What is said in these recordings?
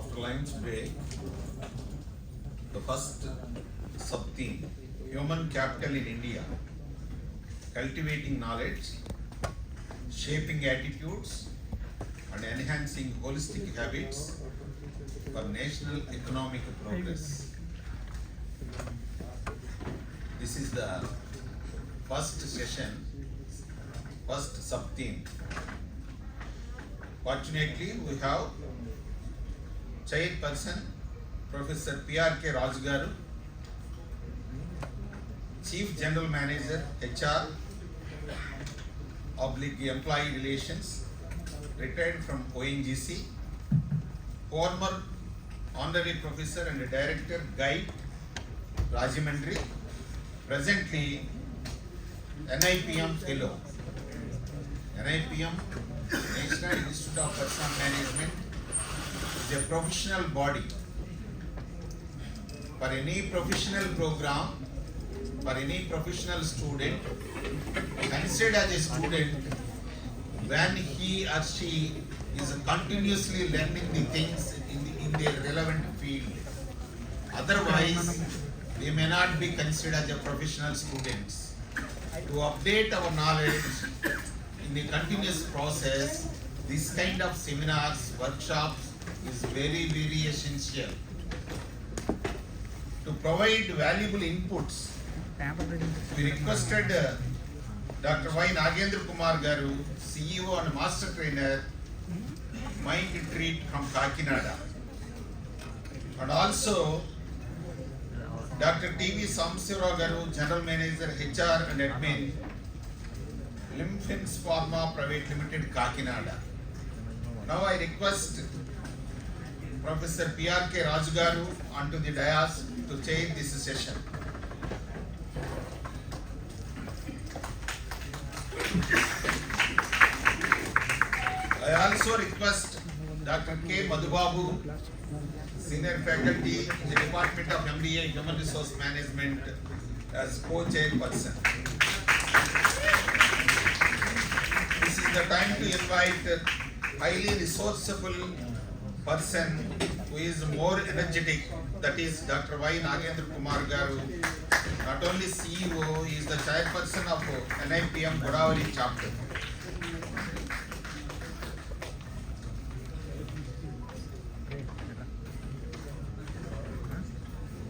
After lunch break, the first sub-theme, Human Capital in India, Cultivating Knowledge, Shaping Attitudes and Enhancing Holistic Habits for National Economic Progress. This is the first session, first sub-theme. Fortunately, we have Chairperson Professor P.R.K. Raju Garu, Chief General Manager HR / Employee Relations, retired from ONGC, former Honorary Professor and Director Guide, Rajahmundry, presently NIPM Fellow. NIPM, National Institute of Personnel Management, is a professional body for any professional program, for any professional student, considered as a student when he or she is continuously learning the things in their relevant field. Otherwise, they may not be considered as a professional students. To update our knowledge in the continuous process, this kind of seminars, workshops is very, very essential. To provide valuable inputs, we requested Dr. Y. Nagendra Kumar Garu, CEO and Master Trainer, Mind Retreat from Kakinada. And also Dr. T.V. Samsirao Garu, General Manager HR and Admin, Limfins Pharma Private Limited, Kakinada. Now I request Professor P.R.K. Raju Garu onto the dais to chair this session. I also request Dr. K. Madhubabu, Senior Faculty in the Department of MBA Human Resource Management, as co-chairperson. This is the time to invite a highly resourceful person who is more energetic, that is Dr. Y. Nagendra Kumar Garu. Not only CEO, he is the chairperson of NIPM Godavari chapter.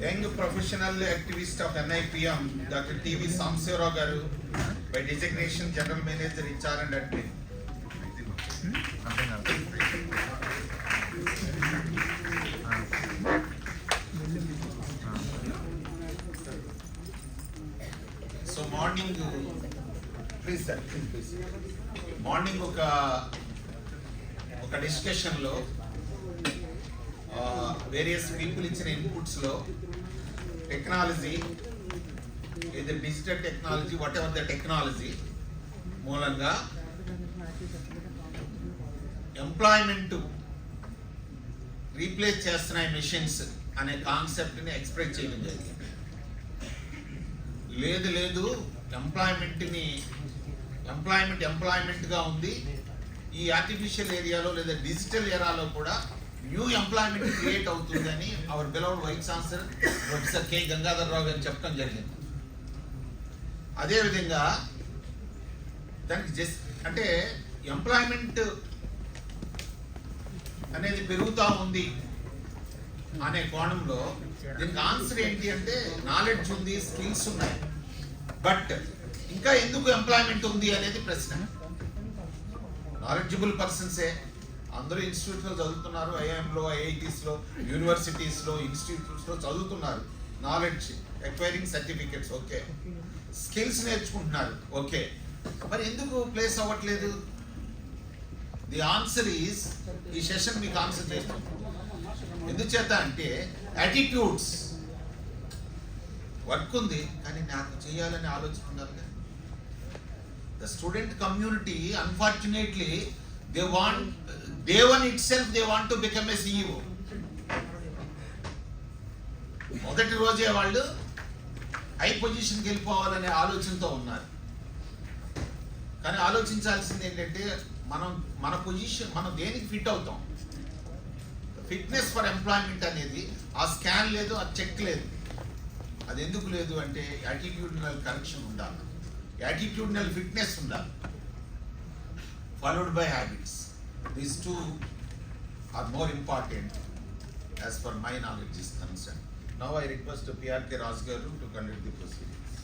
Young professional activist of NIPM, Dr. T.V. Samsirao Garu, by designation General Manager HR and Admin. So morning, please sir, please. Morning oka discussion lo various people ichina inputs lo technology, either digital technology, whatever the technology, మూలంగా employment replace చేస్తున్నాయి machines అనే కాన్సెప్ట్ని express చేయడం జరిగింది. లేదు ఎంప్లాయ్మెంట్గా ఉంది. ఈ artificial ఏరియాలో లేదా డిజిటల్ ఏరాలో కూడా న్యూ ఎంప్లాయ్మెంట్ క్రియేట్ అవుతుందని our beloved vice chancellor professor K Gangadhar Rao గారు చెప్పడం జరిగింది. అదేవిధంగా దానికి అంటే ఎంప్లాయ్మెంట్ అనేది పెరుగుతూ ఉంది అనే కోణంలో దీనికి ఆన్సర్ ఏంటి అంటే నాలెడ్జ్ ఉంది, స్కిల్స్ ఉన్నాయి, బట్ ఇంకా ఎందుకు ఎంప్లాయ్మెంట్ ఉంది అనేది ప్రశ్న. నాలెడ్జబుల్ పర్సన్సే అందరూ ఇన్స్టిట్యూట్స్లో చదువుతున్నారు, ఐఐఎంలో, ఐఐటీస్లో, యూనివర్సిటీస్లో, ఇన్స్టిట్యూట్స్లో చదువుతున్నారు. Knowledge acquiring certificates okay, skills నేర్చుకుంటున్నారు ఓకే, మరి ఎందుకు ప్లేస్ అవ్వట్లేదు? ది ఆన్సర్ ఈజ్, ఈ సెషన్ మీకు ఆన్సర్ చేస్తాం. ఎందుచేత అంటే యాటిట్యూడ్స్, వర్క్ ఉంది కానీ నాకు చేయాలని ఆలోచన ఉండాలి కదా. The student community unfortunately day one itself they want to become a CEO. మొదటి రోజే వాళ్ళు హై పొజిషన్కి వెళ్ళిపోవాలనే ఆలోచనతో ఉన్నారు. కానీ ఆలోచించాల్సింది ఏంటంటే మన పొజిషన్, మనం దేనికి ఫిట్ అవుతాం. ఫిట్నెస్ ఫర్ ఎంప్లాయ్మెంట్ అనేది ఆ స్కాన్ లేదు, ఆ చెక్ లేదు. అది ఎందుకు లేదు అంటే యాటిట్యూడినల్ కరెక్షన్ ఉండాలి, యాటిట్యూడినల్ ఫిట్నెస్ ఉండాలి, followed by habits. These two are more important as per my knowledge is concerned. Now I request P.R.K. Rasgaru to conduct the proceedings.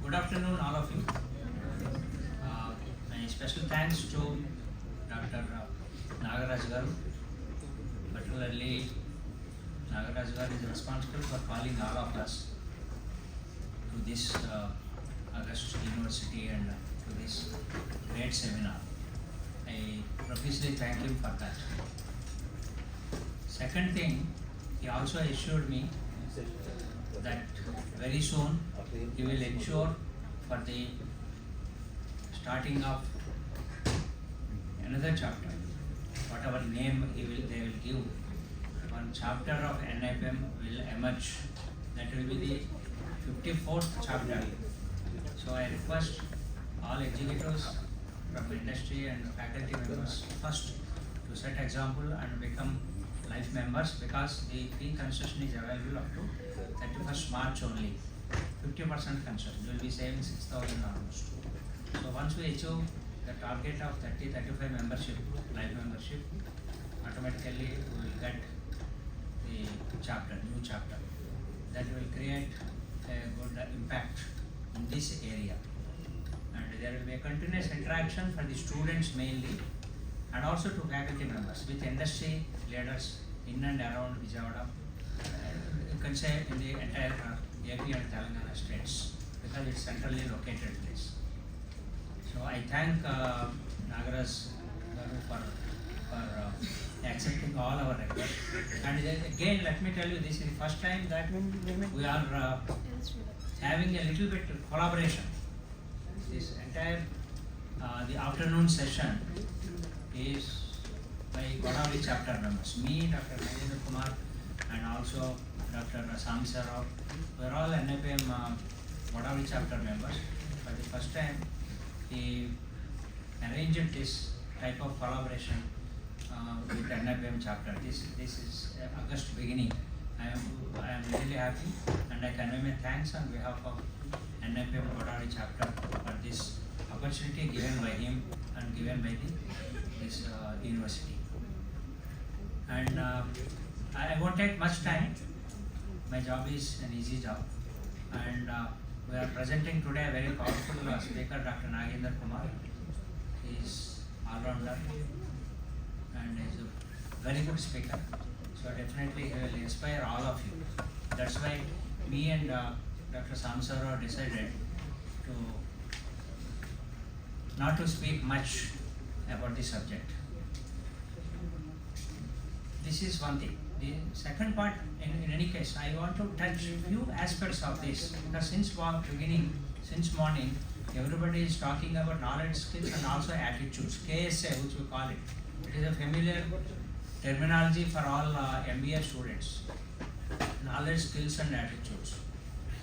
Good afternoon, all of you. My special thanks to Dr. Nagaraj Garu. Particularly, Nagaraj Garu is responsible for calling all of us to this August University and to this great seminar. I profusely thank him for that. Second thing, he also assured me that very soon he will ensure for the starting of another chapter, whatever name they will give. One chapter of NIPM will emerge. That will be the 54th chapter. So I request all executives from industry and faculty members first to set example and become life members, because the free concession is available up to 31st March only. 50% concession. You will be saving 6,000 almost. So once we achieve the target of 30-35 membership, life membership, automatically we will get the chapter, new chapter. That will create a good impact in this area. And there will be a continuous interaction for the students mainly, and also to faculty members with industry leaders in and around Vijayawada. You can say in the entire AP and Telangana states, because it's centrally located place. So I thank Nagaraj Garu for accepting all our requests. And again, let me tell you, this is the first time that we are having a little bit collaboration. This entire the afternoon session is by Godavari chapter members, me, Dr. Nagendra Kumar, and also Dr. Samsa Rao. We are all NIPM Godavari chapter members. For the first time, he arranged this type of collaboration with NIPM chapter. This is August beginning. I am really happy, and I convey my thanks on behalf of NIPM Godavari chapter for this opportunity given by him and given by this university. And I won't take much time. My job is an easy job, and we are presenting today a very powerful speaker, Dr. Nagendra Kumar. He is all-rounder and is a very good speaker. So definitely he will inspire all of you. That's why me and Dr. Samsara decided to not to speak much about the subject. This is one thing. The second part, in any case, I want to touch few aspects of this, because since morning, everybody is talking about knowledge, skills, and also attitudes. KSA, which we call it. It is a familiar terminology for all MBA students. Knowledge, skills, and attitudes.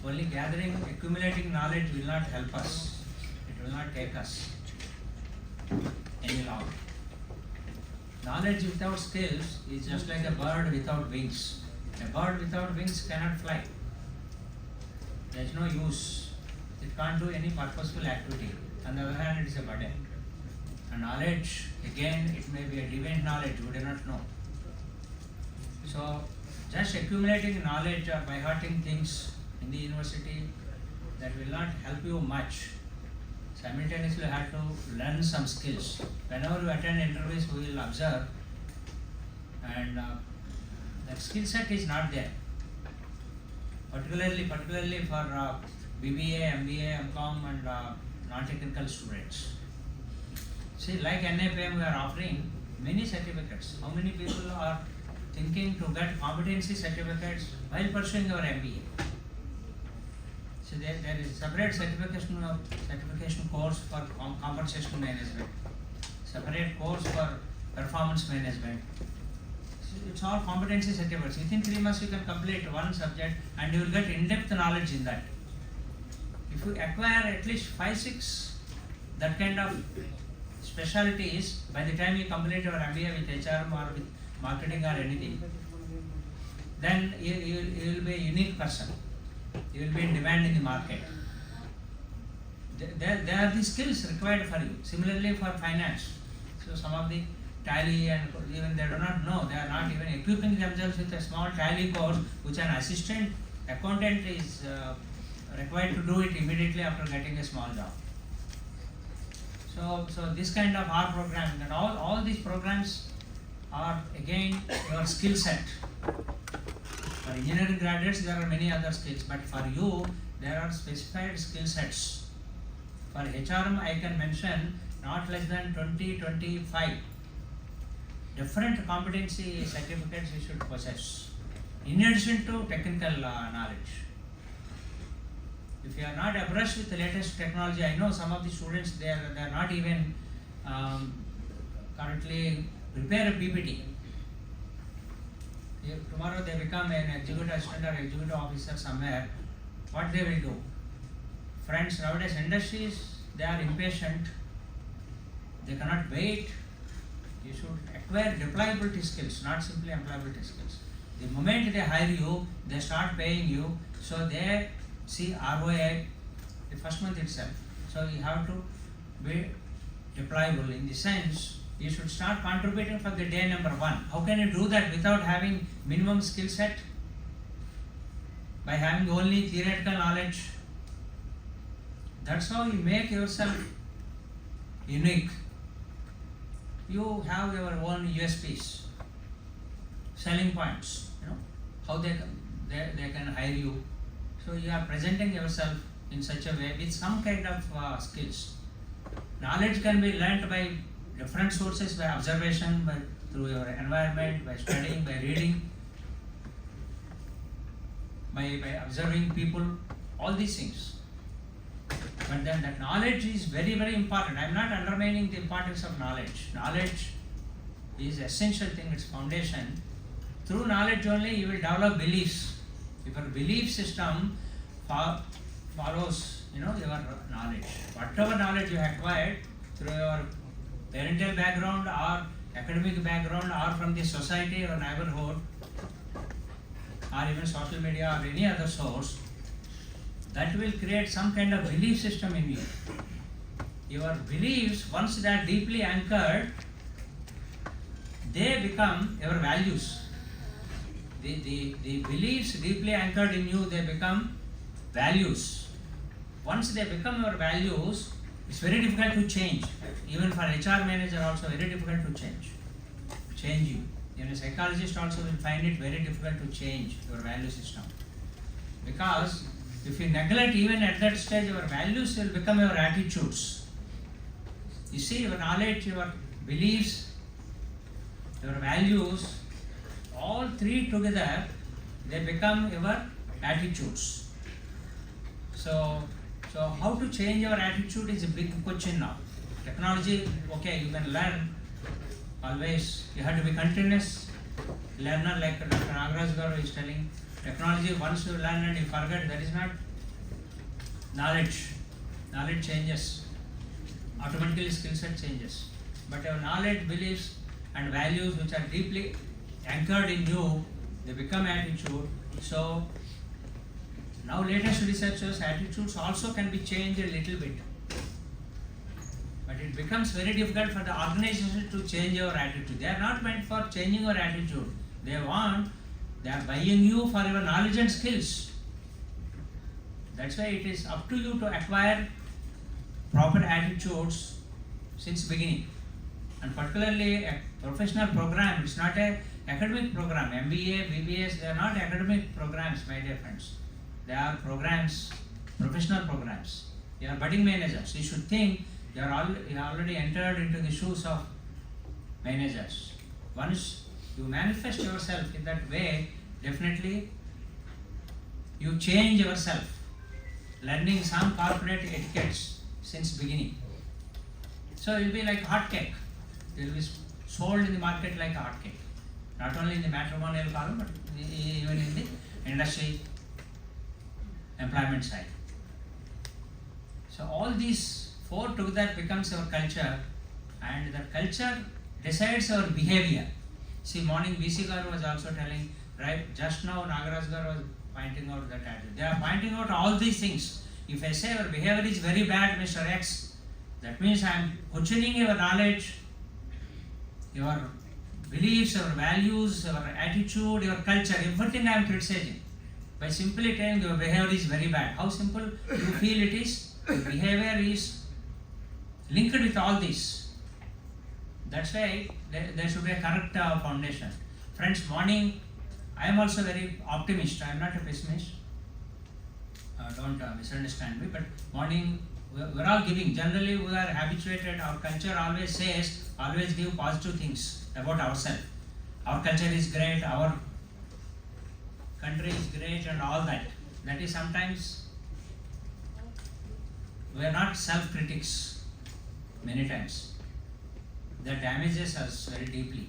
Only gathering, accumulating knowledge will not help us. It will not take us any long. Knowledge without skills is just like a bird without wings. A bird without wings cannot fly. There is no use. It can't do any purposeful activity. On the other hand, it is a burden. And knowledge, again, it may be a divine knowledge, we do not know. So, just accumulating knowledge or by hearting things in the university, that will not help you much. Simultaneously, you have to learn some skills. Whenever you attend interviews, we will observe, and that skill set is not there. Particularly for BBA, MBA, MCOM, and non-technical students. See, like NIPM, we are offering many certificates. How many people are thinking to get competency certificates while pursuing our MBA? So there is separate certification course for compensation management, separate course for performance management. So it's all competency certificates. Within 3 months you can complete one subject and you will get in-depth knowledge in that. If you acquire at least 5-6 that kind of specialties, by the time you complete your MBA with HRM or with marketing or anything, then you will be a unique person. You will be in demand in the market. There are the skills required for you. Similarly for finance. So some of the Tally and even they do not know, they are not even equipping themselves with a small Tally course which an assistant accountant is required to do it immediately after getting a small job. So this kind of R program and all these programs are again your skill set. For engineering graduates there are many other skills, but for you there are specified skill sets. For HRM I can mention not less than 20-25 different competency certificates you should possess, in addition to technical knowledge. If you are not abreast with the latest technology, I know some of the students they are not even currently prepare a PPT. If tomorrow they become an executive assistant or executive officer somewhere, what they will do? Friends, nowadays industries they are impatient. They cannot wait. You should acquire deployability skills, not simply employability skills. The moment they hire you, they start paying you, so they see ROI the first month itself. So you have to be deployable in the sense you should start contributing from the day number 1. How can you do that without having minimum skill set? By having only theoretical knowledge. That's how you make yourself unique. You have your own USPs, selling points, how they can hire you. So you are presenting yourself in such a way with some kind of skills. Knowledge can be learnt by different sources, by observation, through your environment, by studying, by reading, by observing people, all these things. But then that knowledge is very, very important. I am not undermining the importance of knowledge. Knowledge is essential thing, it's foundation. Through knowledge only you will develop beliefs. If your belief system follows your knowledge. Whatever knowledge you acquired through your parental background or academic background or from the society or neighborhood or even social media or any other source, that will create some kind of belief system in you. Your beliefs, once they are deeply anchored, they become your values. The beliefs deeply anchored in you, they become values. Once they become your values, it's very difficult to change. Even for HR manager also very difficult to change you. Even a psychologist also will find it very difficult to change your value system. Because if you neglect even at that stage, your values will become your attitudes. You see, your knowledge, your beliefs, your values, all three together, they become your attitudes. So how to change your attitude is a big question now. Technology, okay, you can learn always. You have to be continuous learner, like Dr. Nagaraj Garu is telling. Technology, once you learn and you forget, that is not knowledge. Knowledge changes. Automatically skill set changes. But your knowledge, beliefs and values which are deeply anchored in you, they become attitude. So now latest research shows attitudes also can be changed a little bit. But it becomes very difficult for the organization to change your attitude. They are not meant for changing your attitude. They are buying you for your knowledge and skills. That's why it is up to you to acquire proper attitudes since beginning. And particularly a professional program, it's not an academic program. MBA, BBS, they are not academic programs, my dear friends. They are programs, professional programs. You are budding managers. You should think you are already entered into the shoes of managers. Once you manifest yourself in that way, definitely you change yourself, learning some corporate etiquettes since beginning. So it will be like hot cake. It will be sold in the market like a hot cake. not only in the matrimonial column, but even in the industry, employment side. So all these four together becomes our culture, and that culture decides our behavior. See, morning VC Garu was also telling, right, just now Nagaraj Garu was pointing out that attitude. They are pointing out all these things. If I say your behavior is very bad, Mr. X, that means I am questioning your knowledge, your beliefs, your values, your attitude, your culture, everything I am criticizing. By simply telling your behavior is very bad. How simple you feel it is? Your behavior is linked with all this. That's why there should be a correct foundation. Friends, morning, I am also very optimist. I am not a pessimist. Don't misunderstand me. But morning, we are all giving. Generally, we are habituated. Our culture always says, always give positive things about ourselves. Our culture is great. Our country is great, and all that. That is sometimes we are not self-critics. Many times, that damages us very deeply,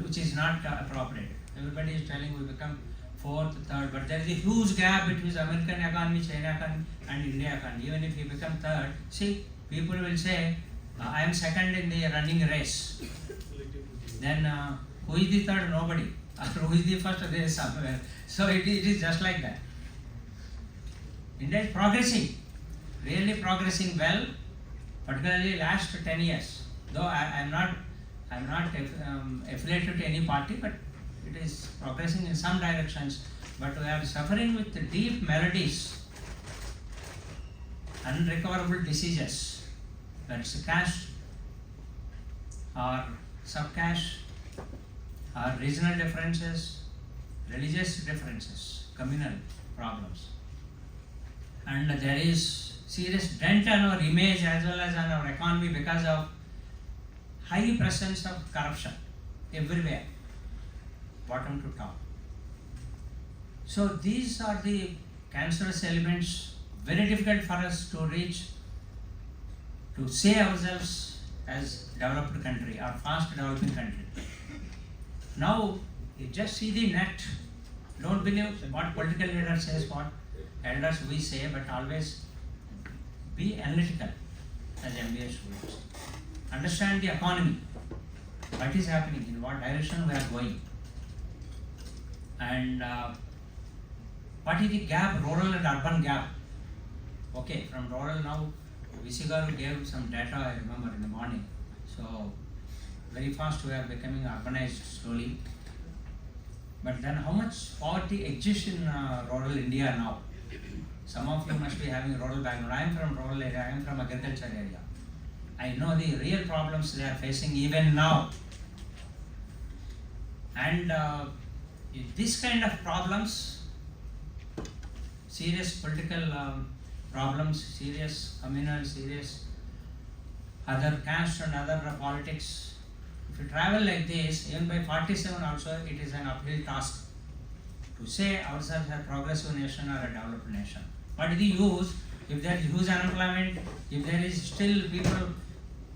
which is not appropriate. Everybody is telling we become fourth, third, but there is a huge gap between American economy, China economy, and India economy. Even if we become third, see, people will say, I am second in the running race. Then who is the third? Nobody. Who is the first? There is somewhere. So it is just like that. India is progressing, really progressing well, particularly last 10 years. Though I am not affiliated to any party, but it is progressing in some directions. But we are suffering with the deep maladies, unrecoverable diseases, whether it's caste or subcaste or regional differences, religious differences, communal problems. And there is serious dent on our image as well as on our economy because of high presence of corruption everywhere, bottom to top. So these are the cancerous elements, very difficult for us to reach, to say ourselves as developed country or fast developing country. Now, you just see the net. Don't believe what political leader says, what elders we say, but always be analytical as MBA students. Understand the economy, what is happening, in what direction we are going, and what is the gap, rural and urban gap. Okay, from rural now, Visigaru gave some data, I remember in the morning. So, very fast we are becoming urbanized slowly. But then how much poverty exists in rural India now? Some of you must be having rural background. I am from rural area, I am from agriculture area. I know the real problems they are facing even now. And this kind of problems, serious political problems, serious communal, serious other caste and other politics, if you travel like this, even by 47 also, it is an uphill task to say ourselves a progressive nation or a developed nation. What is the use if there is huge unemployment, if there is still people,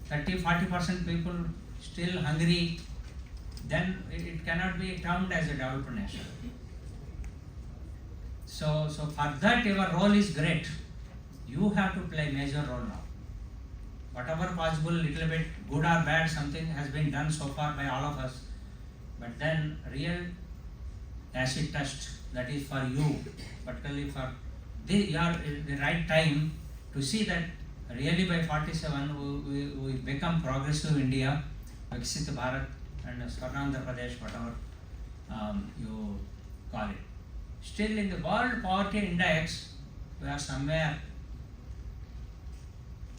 30-40% people still hungry, then it cannot be termed as a developed nation. So for that your role is great. You have to play major role now. Whatever possible, little bit good or bad, something has been done so far by all of us. But then real acid test, that is for you, particularly for the right time to see that really by 47 we become progressive India, Viksit Bharat and Swarnandhra Pradesh, whatever you call it. Still in the World Poverty Index, we are somewhere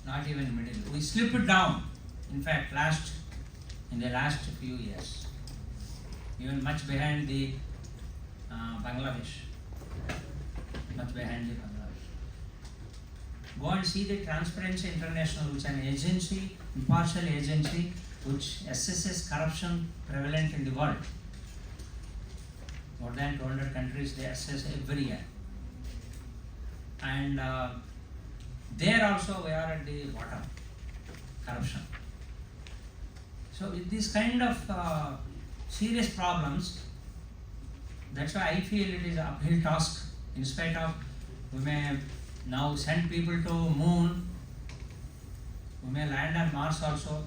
not even middle. We slipped down, in fact, in the last few years, even much behind the Bangladesh, much behind the Bangladesh. Go and see the Transparency International, which is an agency, impartial agency, which assesses corruption prevalent in the world. More than 200 countries they assess every year. And there also we are at the bottom, corruption. So with this kind of serious problems. That's why I feel it is an uphill task. In spite of we may now send people to moon, we may land on Mars also,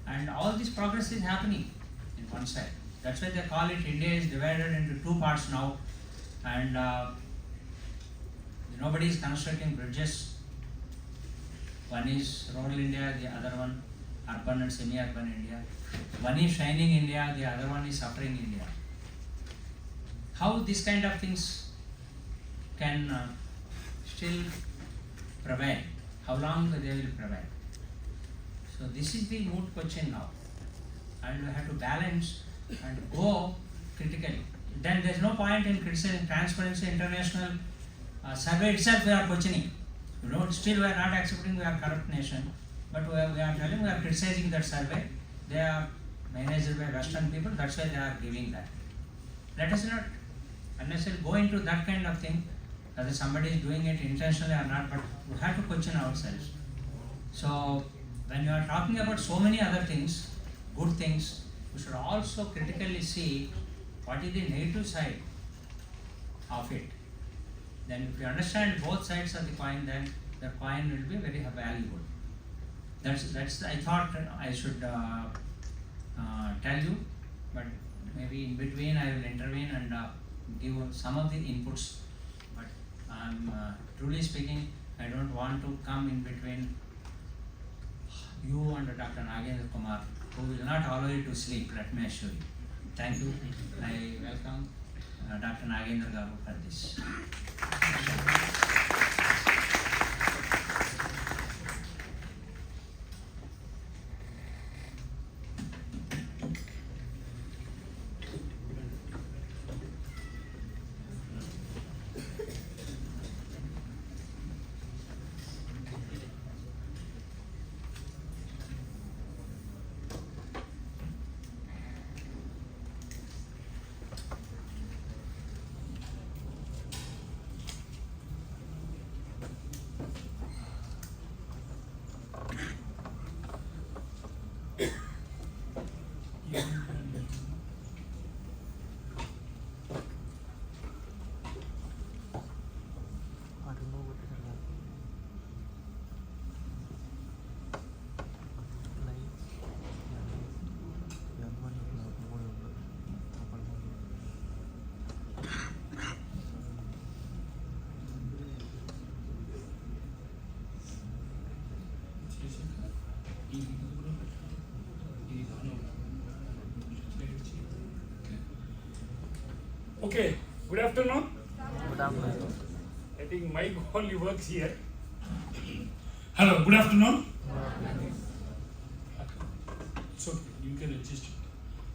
and all this progress is happening in one side. That's why they call it India is divided into two parts now, and nobody is constructing bridges. One is rural India, the other one urban and semi-urban India. One is shining India, the other one is suffering India. How these kind of things can still prevail? How long they will prevail? So this is the moot question now, and we have to balance and go critically. Then there is no point in criticizing Transparency International survey itself. We are questioning. Still we are not accepting we are a corrupt nation, but we are telling we are criticizing that survey. They are managed by Western people. That's why they are giving that. Let us not unnecessarily go into that kind of thing, whether somebody is doing it intentionally or not, but we have to question ourselves. So when you are talking about so many other things, good things, we should also critically see what is the negative side of it. Then if you understand both sides of the coin, then the coin will be very valuable. That's I thought I should tell you, but maybe in between I will intervene and give some of the inputs. But I'm truly speaking, I don't want to come in between you and Dr. Nagendra Kumar, who will not allow you to sleep, let me assure you. Thank you. I welcome Dr. Nagendra Garu for this. Okay, good afternoon. Good afternoon. I think mic only works here. Hello, good afternoon. So you can adjust it.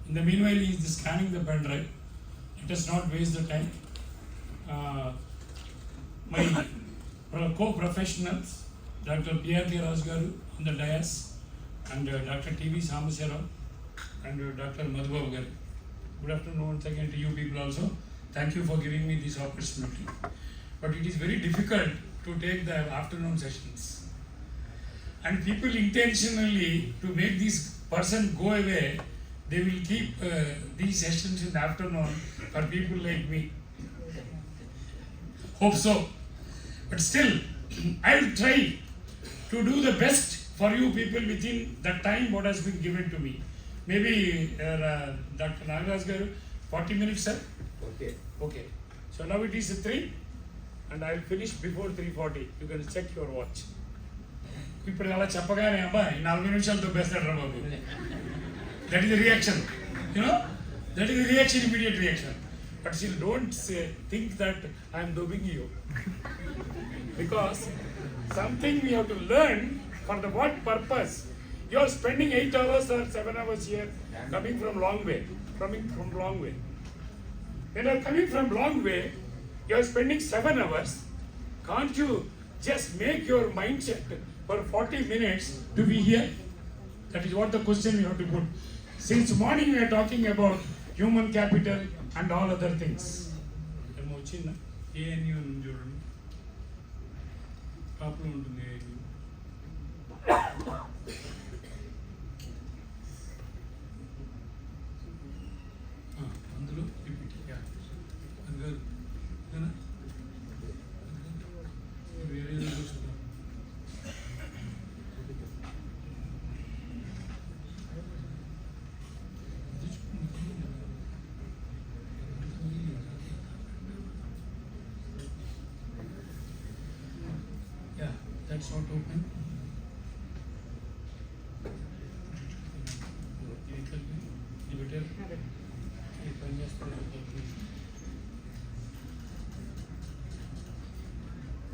In the meanwhile, he is scanning the pen drive. Let us not waste the time. My co-professionals, Dr. P.R.K. Rajgaru on the dais, and Dr. T.V. Samasera, and Dr. Madhubabu Garu. Good afternoon once again to you people also. Thank you for giving me this opportunity. But it is very difficult to take the afternoon sessions. And people intentionally, to make this person go away, they will keep these sessions in the afternoon for people like me. Hope so. But still, I will try to do the best for you people within the time what has been given to me. Maybe Dr. Nagaraj Garu, 40 minutes, sir? Okay. Okay. So now it is 3 and I will finish before 3:40. You can check your watch. ఇప్పుడు అలా చెప్పగానే అమ్మా 40 నిమిషాలతో బేస్తాడు బాబు. That is the reaction. You know? That is the reaction, immediate reaction. But still don't think that I am dobbing you. Because something we have to learn for the what purpose. You are spending 8 hours or 7 hours here, coming from long way. When you are coming from long way, you are spending 7 hours. Can't you just make your mindset for 40 minutes to be here? That is what the question we have to put. Since morning we are talking about human capital and all other things. That's not open.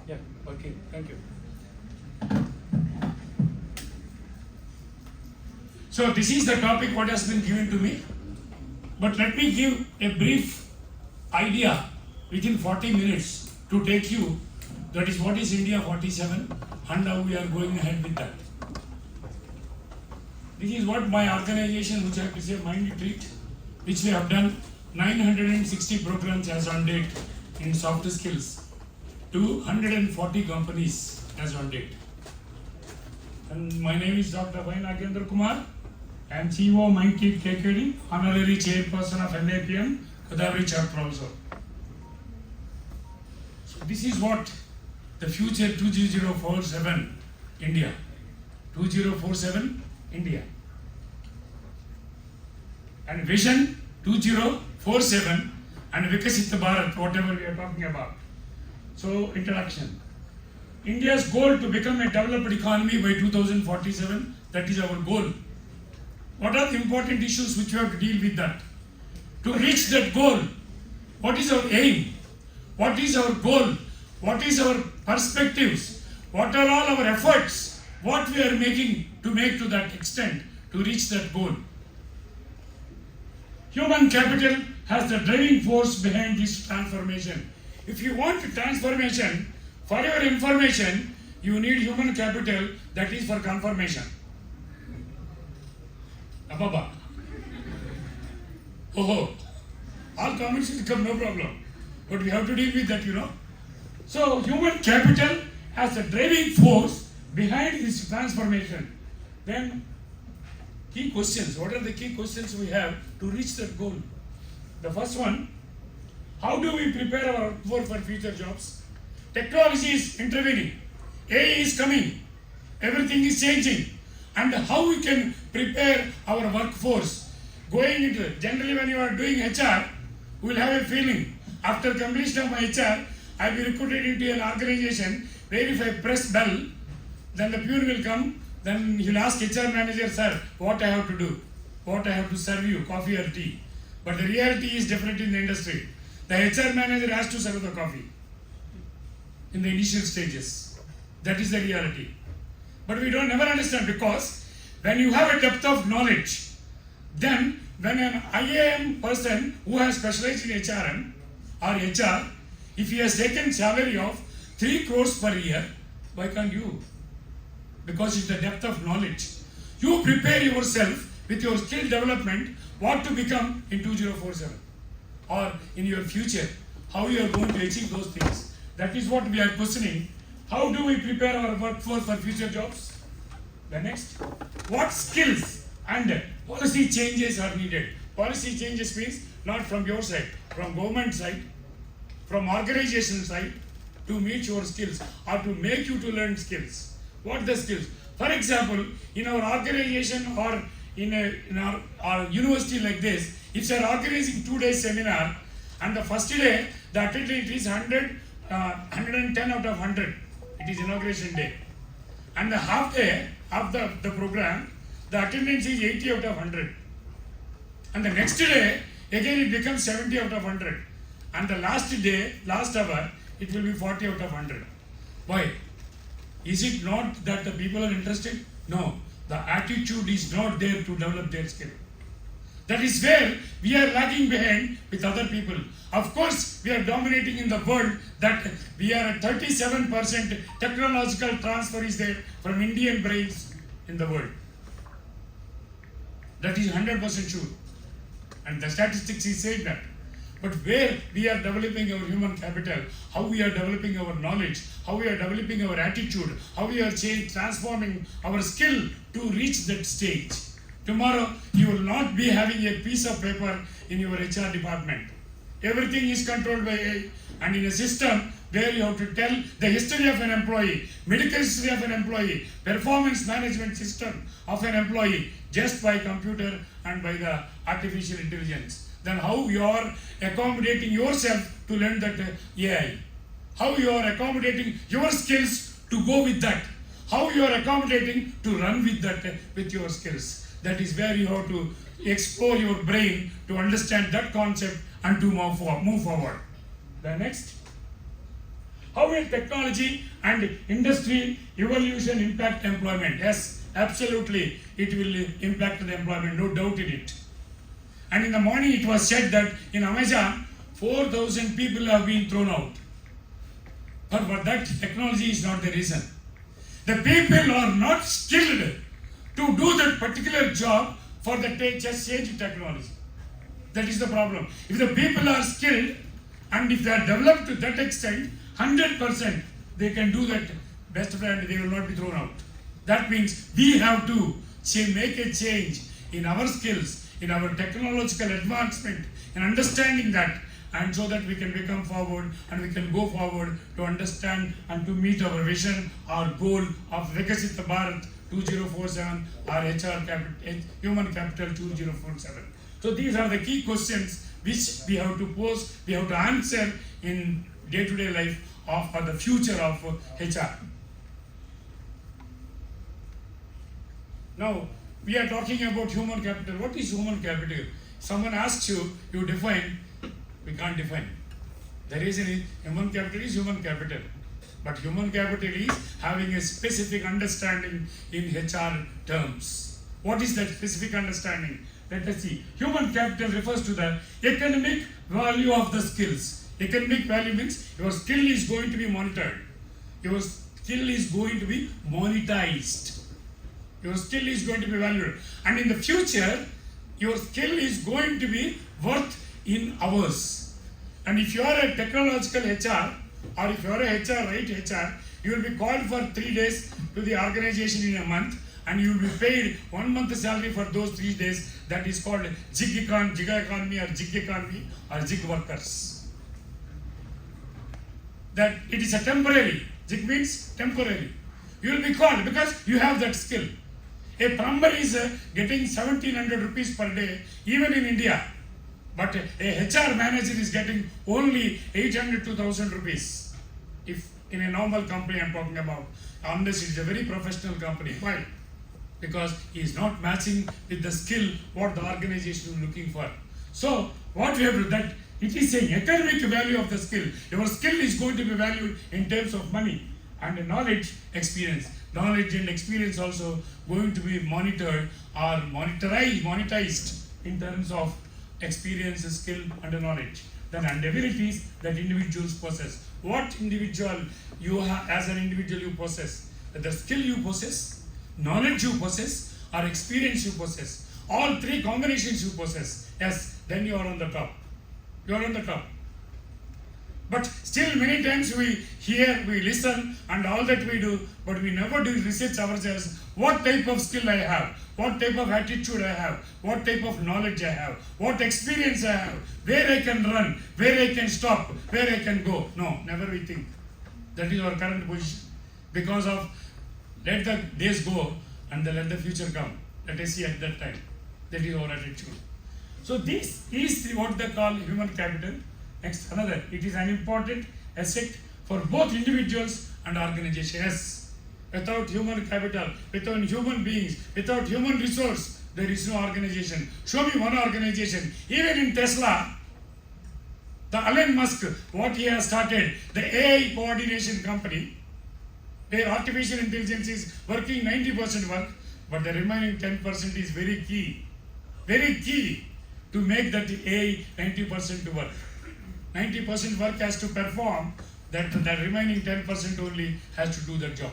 Yeah, okay, thank you. So this is the topic what has been given to me. But let me give a brief idea within 40 minutes to take you, that is what is India 47 and how we are going ahead with that. This is what my organization, which I have to say Mind Treat, which we have done 960 programs as on date in soft skills to 140 companies as on date. And my name is Dr. Y. Nagendra Kumar. I am CEO Mind Treat KKD, honorary chairperson of NAPM, Godavari chapter also. So this is what the future 2047 India. 2047 India. And vision 2047 and Vikasit Bharat, whatever we are talking about. So, introduction. India's goal to become a developed economy by 2047, that is our goal. What are the important issues which we have to deal with that? To reach that goal, what is our aim? What is our goal? What is our perspectives? What are all our efforts? What we are making to make to that extent to reach that goal? Human capital has the driving force behind this transformation. If you want transformation, for your information, you need human capital that is for confirmation. Ababa. Oh, all comments will come, no problem. But we have to deal with that, you know. So, human capital has the driving force behind this transformation. Then, key questions. What are the key questions we have to reach that goal? The first one, how do we prepare our workforce for future jobs? Technology is intervening. AI is coming. Everything is changing. And how we can prepare our workforce. Going into, generally when you are doing HR, you will have a feeling. After completion of my HR, I will be recruited into an organization where if I press bell, then the peon will come, then he will ask HR manager, sir, what I have to do? What I have to serve you, coffee or tea? But the reality is different in the industry. The HR manager has to serve the coffee in the initial stages. That is the reality. But we don't never understand, because when you have a depth of knowledge, then when an IAM person who has specialized in HRM or HR, if he has taken salary of 3 crores per year, why can't you? Because it's the depth of knowledge. You prepare yourself with your skill development, what to become in 2047 or in your future, how you are going to achieve those things. That is what we are questioning. How do we prepare our workforce for future jobs? The next, what skills and policy changes are needed? Policy changes means not from your side, from government side, from organization side, to meet your skills or to make you to learn skills. What are the skills? For example, in our organization or in our university like this, if you are organizing 2-day seminar and the first day the attendance is 110 out of 100, it is inauguration day. And the half day of the program, the attendance is 80 out of 100. And the next day, again it becomes 70 out of 100. And the last day, last hour, it will be 40 out of 100. Why? Is it not that the people are interested? No. The attitude is not there to develop their skill. That is where we are lagging behind with other people. Of course, we are dominating in the world, that we are at 37% technological transfer is there from Indian brains in the world. That is 100% true. And the statistics is saying that. But where we are developing our human capital, how we are developing our knowledge, how we are developing our attitude, how we are transforming our skill to reach that stage. Tomorrow, you will not be having a piece of paper in your HR department. Everything is controlled by AI, and in a system where you have to tell the history of an employee, medical history of an employee, performance management system of an employee, just by computer and by the artificial intelligence. Then how you are accommodating yourself to learn that AI? How you are accommodating your skills to go with that? how you are accommodating to run with that, with your skills. That is where you have to explore your brain to understand that concept and to move forward. The next. How will technology and industry evolution impact employment? Yes, absolutely, it will impact the employment, no doubt in it. And in the morning it was said that in Amazon, 4,000 people have been thrown out. But that technology is not the reason. The people are not skilled to do that particular job for the just change technology. That is the problem. If the people are skilled and if they are developed to that extent, 100% they can do that best friend, they will not be thrown out. That means we have to make a change in our skills, in our technological advancement, in understanding that, and so that we can become forward and we can go forward to understand and to meet our vision, our goal of Viksit Bharat 2047 or Human Capital 2047. So these are the key questions which we have to pose, we have to answer in day-to-day life of the future of HR. Now, we are talking about human capital. What is human capital? Someone asks you, you define, we can't define. The reason is human capital is human capital. But human capital is having a specific understanding in HR terms. What is that specific understanding? Let us see. Human capital refers to the economic value of the skills. Economic value means your skill is going to be monitored. Your skill is going to be monetized. Your skill is going to be valued. And in the future, your skill is going to be worth in hours. And if you are a technological HR, or if you are a HR, right HR, you will be called for 3 days to the organization in a month, and you will be paid 1 month salary for those 3 days. That is called gig economy or gig economy or gig workers. That it is a temporary. Gig means temporary. You will be called because you have that skill. A plumber is getting 1,700 rupees per day, even in India. But a HR manager is getting only 800 to 1,000 rupees. If in a normal company I'm talking about, unless it's a very professional company. Why? Because he is not matching with the skill what the organization is looking for. So what we have to do, that it is saying economic value of the skill. Your skill is going to be valued in terms of money and knowledge, experience. Knowledge and experience also going to be monitored or monetized in terms of experience, skill and knowledge. Then and abilities that individuals possess. What individual you have as an individual you possess? The skill you possess, knowledge you possess, or experience you possess. All three combinations you possess. Yes, then you are on the top. You are on the top. But still many times we hear, we listen and all that we do, but we never do research ourselves. What type of skill I have? What type of attitude I have? What type of knowledge I have? What experience I have? Where I can run? Where I can stop? Where I can go? No, never we think. That is our current position. Because of let the days go and let the future come. Let us see at that time. That is our attitude. So this is what they call human capital. Next, another. It is an important asset for both individuals and organizations. Without human capital, without human beings, without human resource, there is no organization. Show me one organization. Even in Tesla, the Elon Musk, what he has started, the AI coordination company, where artificial intelligence is working 90% work, but the remaining 10% is very key to make that AI 90% to work. 90% work has to perform, that the remaining 10% only has to do the job.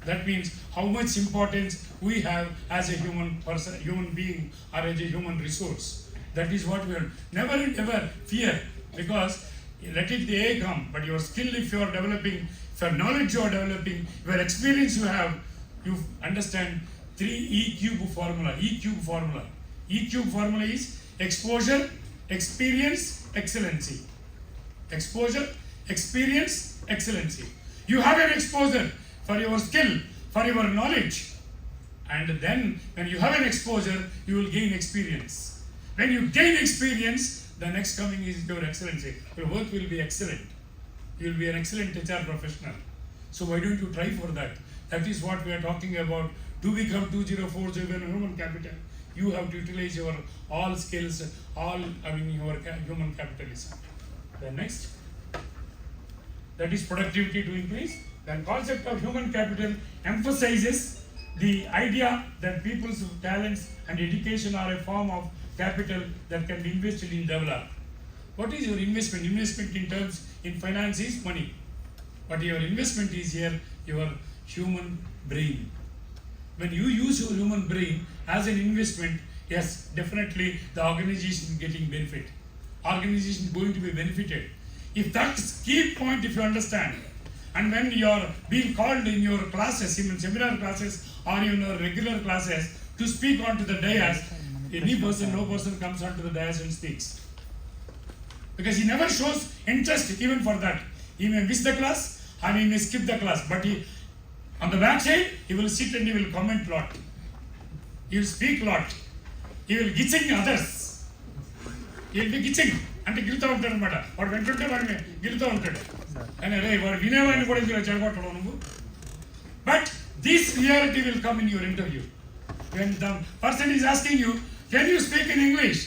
That means how much importance we have as a human person, human being, or as a human resource. That is what we are. Never and ever fear, because let it the AI come, but your skill if you are developing, if your knowledge you are developing, your experience you have, you understand 3 E cube formula. E cube formula. E cube formula is exposure, experience, excellency. Exposure, experience, excellency. You have an exposure for your skill, for your knowledge, and then when you have an exposure, you will gain experience. When you gain experience, the next coming is your excellency. Your work will be excellent. You will be an excellent HR professional. So why don't you try for that? That is what we are talking about. To become 2040 human capital, you have to utilize your all skills, your human capitalism. Then next, that is productivity to increase. Then concept of human capital emphasizes the idea that people's talents and education are a form of capital that can be invested in develop. What is your investment? Investment in terms in finance is money. But your investment is here your human brain. When you use your human brain as an investment, yes, definitely the organization is getting benefit. Organization is going to be benefited. If that's key point, if you understand, and when you are being called in your classes, in seminar classes or in your regular classes to speak onto the dais, no person comes onto the dais and speaks. Because he never shows interest even for that. He may miss the class and he may skip the class, but on the back side, he will sit and he will comment lot. He will speak lot. He will gitching others. He will be gitching. అంటే గిలుతూ ఉంటాడు అనమాట. వాడు వెంటుంటే వాడిని గిలుతూ ఉంటాడు. అని రే వాడు వినేవాడిని కూడా ఇందులో చెడగొట్టడం నువ్వు. But this reality will come in your interview. When the person is asking you, can you speak in English?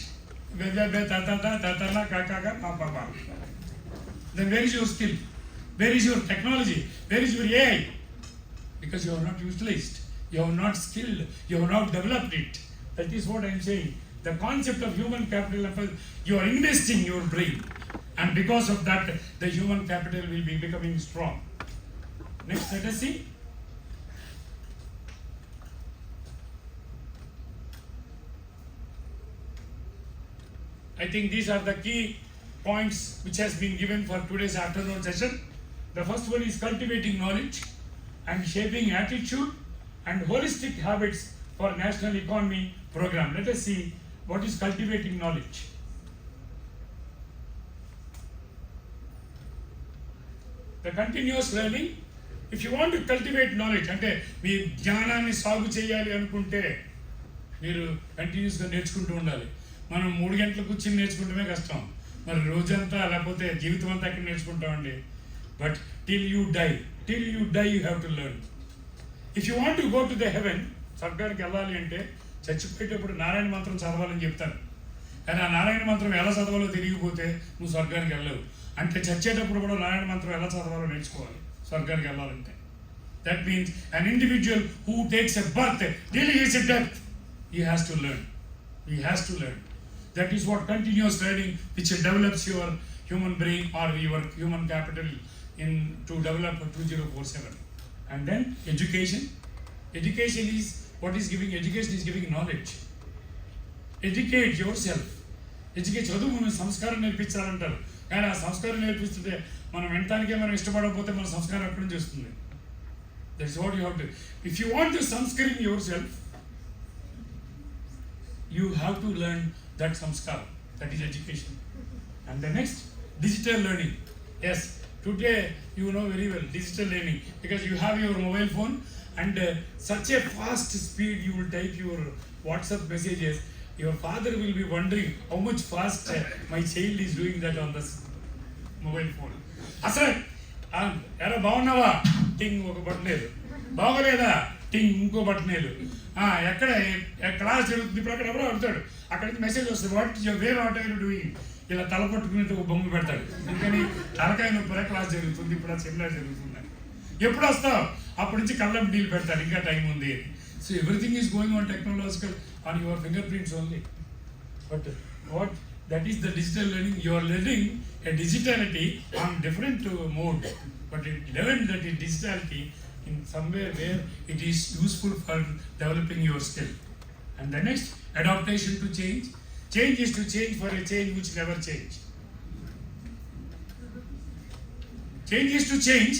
Then where is your skill? Where is your technology? Where is your AI? Because you have not utilized, you have not skilled, you have not developed it. That is what I am saying. The concept of human capital, you are investing your brain, and because of that, the human capital will be becoming strong. Next, let us see. I think these are the key points which has been given for today's afternoon session. The first one is cultivating knowledge and shaping attitude and holistic habits for national economy program. Let us see what is cultivating knowledge. The continuous learning. If you want to cultivate knowledge, అంటే మీ జ్ఞానాన్ని సాగు చేయాలి అనుకుంటే మీరు కంటిన్యూస్గా నేర్చుకుంటూ ఉండాలి. మనం 3 గంటలు కూర్చొని నేర్చుకుంటమే కష్టం. మరి రోజంతా లేకపోతే జీవితం అంతా అక్కడ నేర్చుకుంటామండి. But till you die you have to learn. If you want to go to the heaven, స్వర్గానికి వెళ్ళాలి అంటే చచ్చిపోయేటప్పుడు నారాయణ మంత్రం చదవాలని చెప్తారు. కానీ ఆ నారాయణ మంత్రం ఎలా చదవాలో తెలియకపోతే నువ్వు స్వర్గానికి వెళ్ళవు. అంటే చచ్చేటప్పుడు కూడా నారాయణ మంత్రం ఎలా చదవాలో నేర్చుకోవాలి స్వర్గానికి వెళ్ళాలంటే. That means an individual who takes a birth till he is a death, he has to learn. He has to learn. That is what continuous learning which develops your human brain or your human capital to develop 2047. And then education. Education is what is giving. Education is giving knowledge. Educate yourself. Educate. చదువు సంస్కారం నేర్పించాలంటారు. కానీ ఆ సంస్కారం నేర్పిస్తుంటే మనం వినటానికే మనం ఇష్టపడకపోతే మన సంస్కారం ఎక్కడి నుంచి వస్తుంది. That is what you have to. If you want to sanskaring yourself, you have to learn that samskara. That is education. And the next, digital learning. Yes, today you know very well digital learning because you have your mobile phone and such a fast speed you will type your WhatsApp messages. Your father will be wondering how much fast my child is doing that on this mobile phone. అసలు ఎరా బాగున్నావా టింగ్ ఒక బట్టనేలు, బాగోలేదా టింగ్ ఇంకో బట్టనేలు, ఎక్కడ class జరుగుతుంది ఇప్పుడు అక్కడ ఎవరో అడుగుతాడు, అక్కడ నుంచి మెసేజ్ వస్తుంది what where what are you doing, ఇలా తల పట్టుకునేట్టు ఒక బొమ్మ పెడతాడు. ఎందుకని తలకాయ నొప్పిరా క్లాస్ జరుగుతుంది ఇప్పుడు సెమినార్ జరుగుతుంది. ఎప్పుడు వస్తావు అప్పటి నుంచి కళ్ళం డీల్ పెడతాడు ఇంకా టైం ఉంది అని. So everything is going on technological on your finger prints only. But what that is the digital learning. You are learning a digitality on different mode, but it learned that in digitality in somewhere where it is useful for developing your skill. And the next, adaptation to change. Change is to change for a change which never change. Change is to change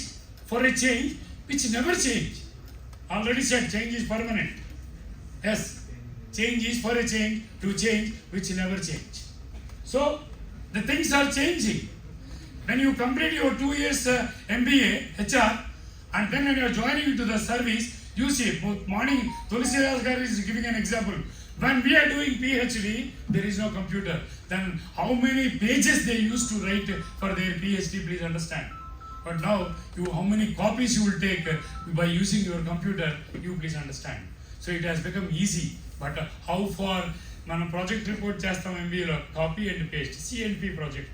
for a change which never change. Already said change is permanent. Yes, change is for a change to change which never change. So the things are changing. When you complete your 2 years MBA HR and then when you are joining into the service, you see morning Tulsidas Garu is giving an example. When we are doing PhD, there is no computer. Then how many pages they used to write for their PhD, please understand. But now, how many copies you will take by using your computer, you please understand. So it has become easy. But how far, man project report chestam MBA lo copy and paste, CNP project.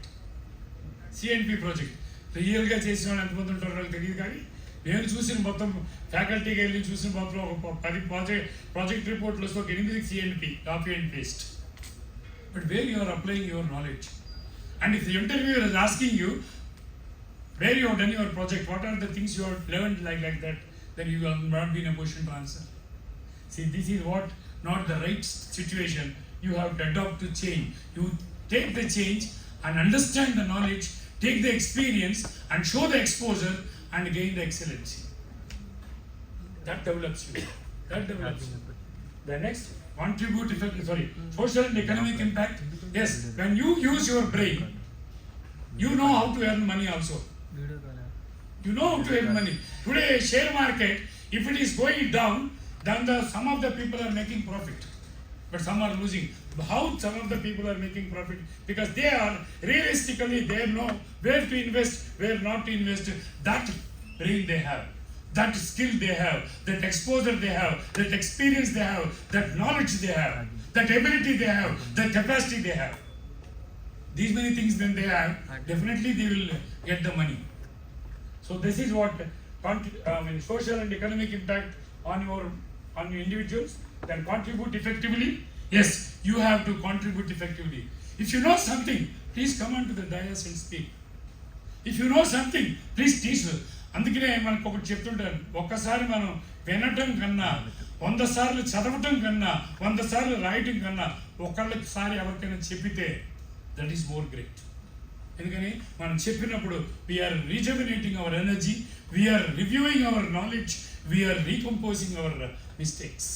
Real గా చేసిన వాళ్ళు ఎంతమంది ఉంటారో నాకు తెలియదు కానీ నేను చూసిన మొత్తం ఫ్యాకల్టీకి వెళ్ళి చూసిన మొత్తం ఒక 10 ప్రాజెక్ట్ రిపోర్ట్లు వస్తే ఒక 8 CNP, copy and paste. But where you are applying your knowledge? And if the interviewer is asking you, where you have done your project, what are the things you have learned like that, then you will not be in a position to answer. See, this is what not the right situation. You have to adopt to change. You take the change and understand the knowledge, take the experience and show the exposure and gain the excellency. That develops you. The next, contribute effectively. Social and economic impact. Yes, when you use your brain, you know how to earn money also. You know how to earn money. Today, share market, if it is going down, then some of the people are making profit, but some are losing. How some of the people are making profit? Because they are realistically, they know where to invest, where not to invest. That brain they have, that skill they have, that exposure they have, that experience they have, that knowledge they have, that ability they have, that capacity they have. These many things when they have, definitely they will get the money. So this is what social and economic impact on your individuals. Then contribute effectively. Yes, you have to contribute effectively. If you know something, please come onto the dais and speak. If you know something, please teach us. అందుకనే మనకు ఒకటి చెప్తుంటాను, ఒక్కసారి మనం వినటం కన్నా 100 సార్లు చదవటం కన్నా 100 సార్లు రాయటం కన్నా ఒకళ్ళసారి ఎవరికైనా చెప్పితే దట్ ఈస్ మోర్ గ్రేట్. ఎందుకని మనం చెప్పినప్పుడు we're rejuvenating our energy, we're reviewing our knowledge, we're recomposing our mistakes.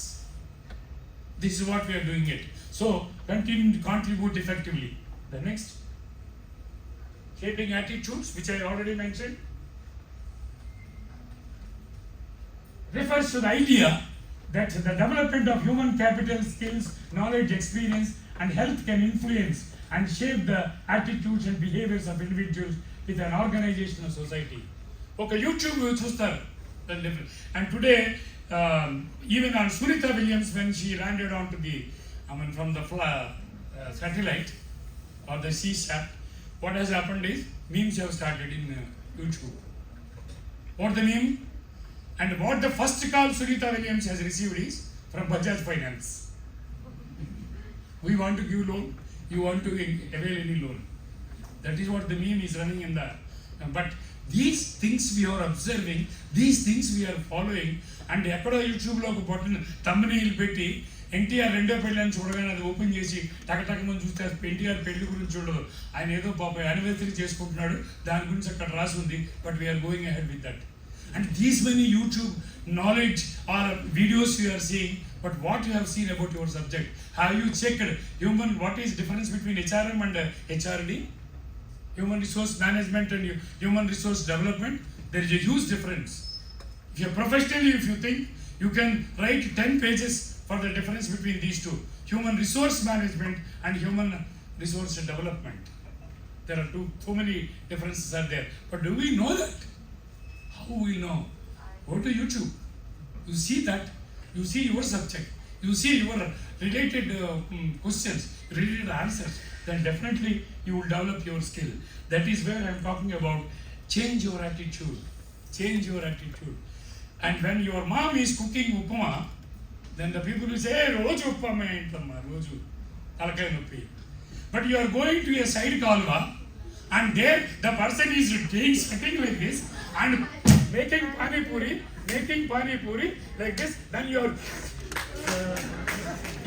This is what we are doing it. So continue to contribute effectively. The next, shaping attitudes, which I already mentioned, refers to the idea that the development of human capital, skills, knowledge, experience, and health can influence and shape the attitudes and behaviors of individuals with an organization or society. Okay, YouTube chustar, and today even on Sunita Williams, when she landed onto the, from the satellite or the CSAT, what has happened is memes have started in YouTube. What the meme? And what the first call Sunita Williams has received is from Bajaj Finance. We want to give loan, you want to avail any loan. That is what the meme is running in the. But these things we are observing, these things we are following, and ఎక్కడో యూట్యూబ్లో ఒక button thumbnail పెట్టి ఎన్టీఆర్ రెండో పెళ్ళి అని చూడగానే అది open చేసి టకటకమని చూస్తే ఎన్టీఆర్ పెళ్లి గురించి చూడదు, ఆయన ఏదో పాప యానివర్సరీ చేసుకుంటున్నాడు దాని గురించి అక్కడ రాసి ఉంది. But we're going ahead with that. And these many YouTube knowledge or videos you are seeing, but what you have seen about your subject, have you checked what is difference between HRM and HRD? Human resource management and human resource development, there is a huge difference. If you are professionally, if you think, you can write 10 pages for the difference between these two, human resource management and human resource development. There are so many differences are there. But do we know that? How will we know? Go to YouTube. You see that. You see your subject. You see your related questions, related answers. Then definitely you will develop your skill. That is where I am talking about. Change your attitude. Change your attitude. And when your mom is cooking upama, then the people will say, hey, roju upama entama, roju. Talakai noppi. But you are going to a side kalva, and there the person is sitting like this and making pani puri like this, then you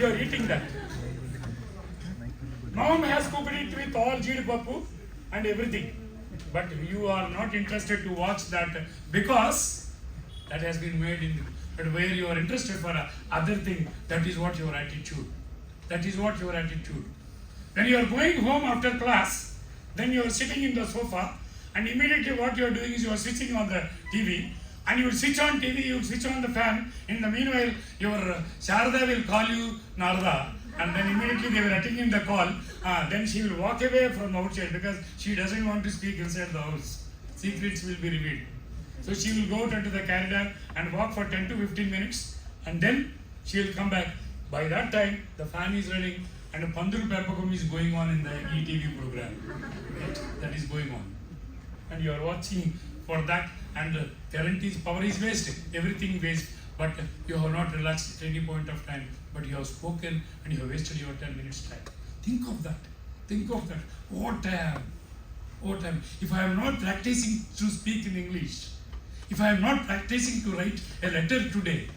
are eating that. Mom has cooked it with all jeedipappu and everything, but you are not interested to watch that because that has been made in. But where you are interested for other thing, that is what your attitude. That is what your attitude. When you are going home after class, then you are sitting in the sofa, and immediately what you are doing is you are switching on the TV, and you will switch on TV, you will switch on the fan. In the meanwhile, your Sharda will call you Narada, and then immediately they will attend the call. Then she will walk away from outside because she doesn't want to speak inside the house. secrets will be revealed. So she will go out into the corridor and walk for 10 to 15 minutes and then she will come back. By that time, the fan is running and a Panduru Peppagum is going on in the ETV program. Right? That is going on. And you are watching for that, and current is, power is wasted, everything waste, but you have not relaxed at any point of time, but you have spoken and you have wasted your 10 minutes time. Think of that. Think of that. What time? What time? If I am not practicing to speak in English, if I am not practicing to write a letter today,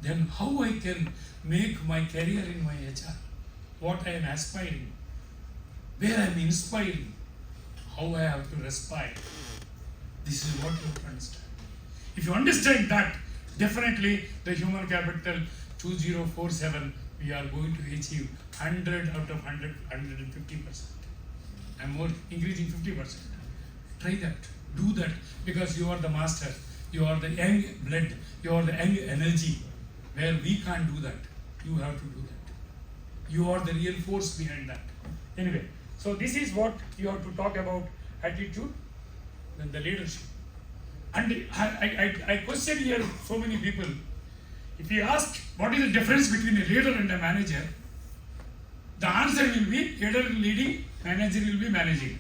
then how I can make my career in my HR? What I am aspiring, where I am inspiring, how I have to respire. This is what you have to understand. If you understand that, definitely the human capital 2047, we are going to achieve 100 out of 100, 150%. I'm more increasing 50%. Try that, do that, because you are the master, you are the young blood, you are the young energy. Where we can't do that, you have to do that. You are the real force behind that. Anyway, so this is what you have to talk about attitude and the leadership. And I question here so many people. If you ask what is the difference between a leader and a manager, the answer will be leader will leading, manager will be managing.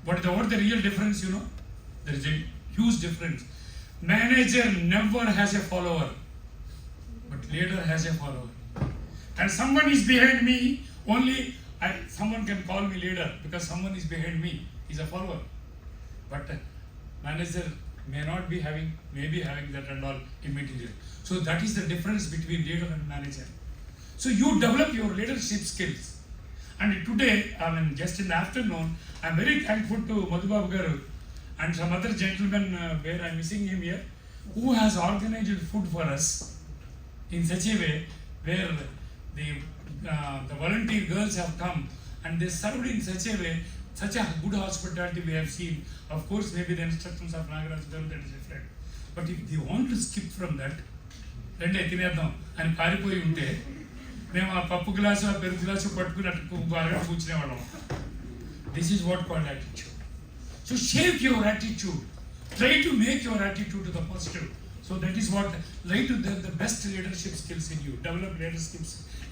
What the real difference, you know? There is a huge difference. Manager never has a follower, but leader has a follower. And someone is behind me, only someone can call me leader because someone is behind me, is a follower. But manager may not be having, may be having that and all immediately. So that is the difference between leader and manager. So you develop your leadership skills. And today, just in the afternoon, I am very thankful to Madhubabu Garu and some other gentlemen where I am missing him here, who has organized food for us in such a way where the volunteer girls have come and they served in such a way, such a good hospitality we have seen. Of course, maybe the instructions of Nagaraj Garu, that is different. But if they want to skip from that, రెండే తినేద్దాం అని పారిపోయి ఉంటే మేము ఆ పప్పు glass ఆ పెరుగు గ్లాసు పట్టుకుని అటు బాగా కూర్చునేవాళ్ళం. This is what called attitude. So shape your attitude. Try to make your attitude to the positive. So that is what, try to the best leadership skills in you. Develop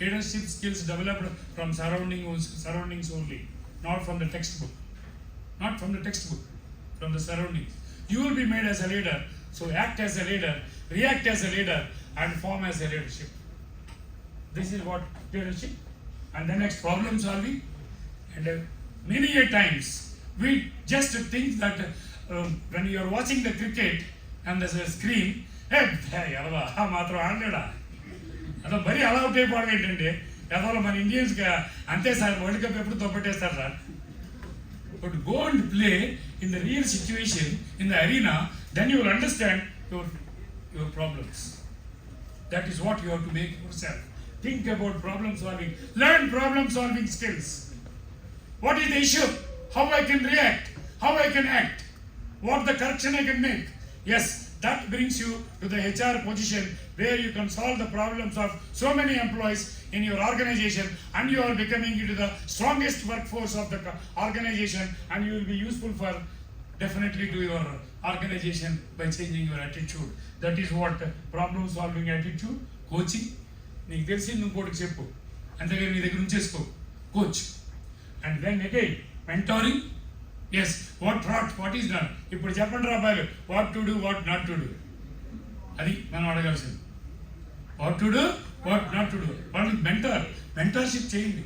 leadership skills developed from surroundings only, not from the textbook. Not from the textbook, from the surroundings. You will be made as a leader. So act as a leader, react as a leader, and form as a leadership. This is what leadership. And the next, problem solving. And many a times we just think that when you are watching the cricket and there's a screen, hey, మాత్రం ఆడలేడా అదో మరీ allot అయిపోవడం ఏంటంటే ఎవరో మన ఇండియన్స్గా అంతే sir world cup ఎప్పుడు తొప్పట్టేస్తారు sir. But go and play in the real situation, in the arena, then you will understand your problems. That is what you have to make yourself. Think about problem solving. Learn problem solving skills. What is the issue? How I can react? How I can act? What the correction I can make? Yes, that brings you to the HR position where you can solve the problems of so many employees in your organization, and you are becoming into the strongest workforce of the organization, and you will be useful for definitely to your organization by changing your attitude. That is what problem solving attitude, coaching. నీకు తెలిసి ఇంకోటికి చెప్పు, అంతేగాని నీ దగ్గర ఉంచేసుకో. Coach. And then again mentoring. Yes, what is done. ఇప్పుడు చెప్పండి రా అబ్బాయిలు, what to do, what not to do. అది మనం అడగాల్సింది. What to do, what not to do. వాళ్ళకి మెంటర్షిప్ చేయండి.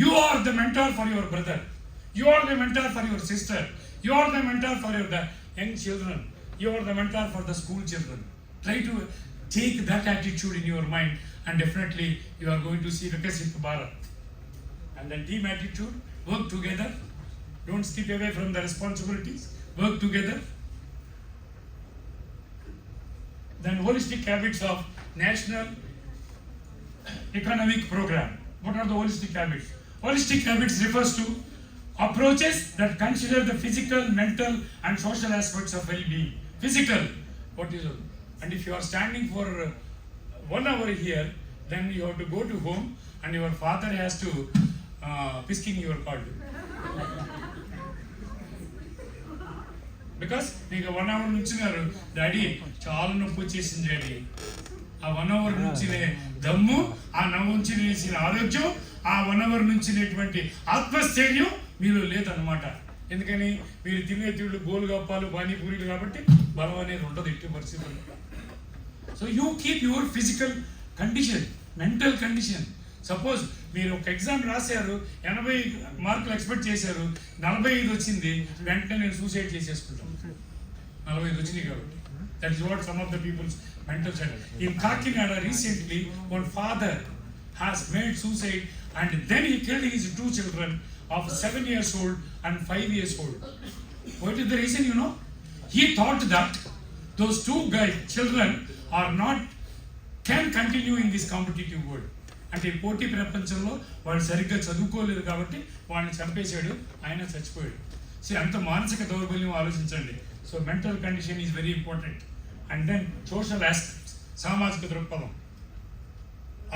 You are the mentor for your brother. You are the mentor for your sister. You are the mentor for your young children. You are the mentor for the school children. Try to take that attitude in your mind, and definitely you are going to see Viksit Bharat. And then team attitude, work together. Don't skip away from the responsibilities. Work together. Then holistic habits of National Economic Program. What are the holistic habits? Holistic habits refers to approaches that consider the physical, mental, and social aspects of well-being. Physical, what is it? And if you are standing for 1 hour here, then you have to go to home, and your father has to pisking your card. Because మీకు 1 hour నుంచినారు, daddy చాలా నొప్పి వచ్చేసింది daddy. ఆ 1 hour నుంచినే దమ్ము, ఆ నుంచి వేసిన ఆరోగ్యం, ఆ 1 hour నుంచినటువంటి ఆత్మస్థైర్యం మీలో లేదన్నమాట. ఎందుకని మీరు తినే తిళ్ళు గోలుగప్పాలు పానీపూరీలు కాబట్టి బలం అనేది ఉండదు ఎట్టి పరిస్థితుల్లో. So you keep your physical condition, mental condition. Suppose మీరు ఒక ఎగ్జామ్ రాశారు, 80 మార్కులు ఎక్స్పెక్ట్ చేశారు, 45 వచ్చింది, వెంటనే నేను సూసైడ్ చేసేసుకుంటాను. 45 వచ్చినాయి కాబట్టి. That is what some of the people's mental child. In Kakinada recently, one father has made suicide and then he killed his 2 children of 7 years old and 5 years old. What is the reason, you know? He thought that those 2 children are not, can continue in this competitive world. అంటే పోటీ ప్రపంచంలో వాడు సరిగ్గా చదువుకోలేదు కాబట్టి వాడిని చంపేశాడు, ఆయన చచ్చిపోయాడు. సో అంత మానసిక దౌర్బల్యం ఆలోచించండి. So mental condition is very important. And then social aspects, సామాజిక దృక్పథం,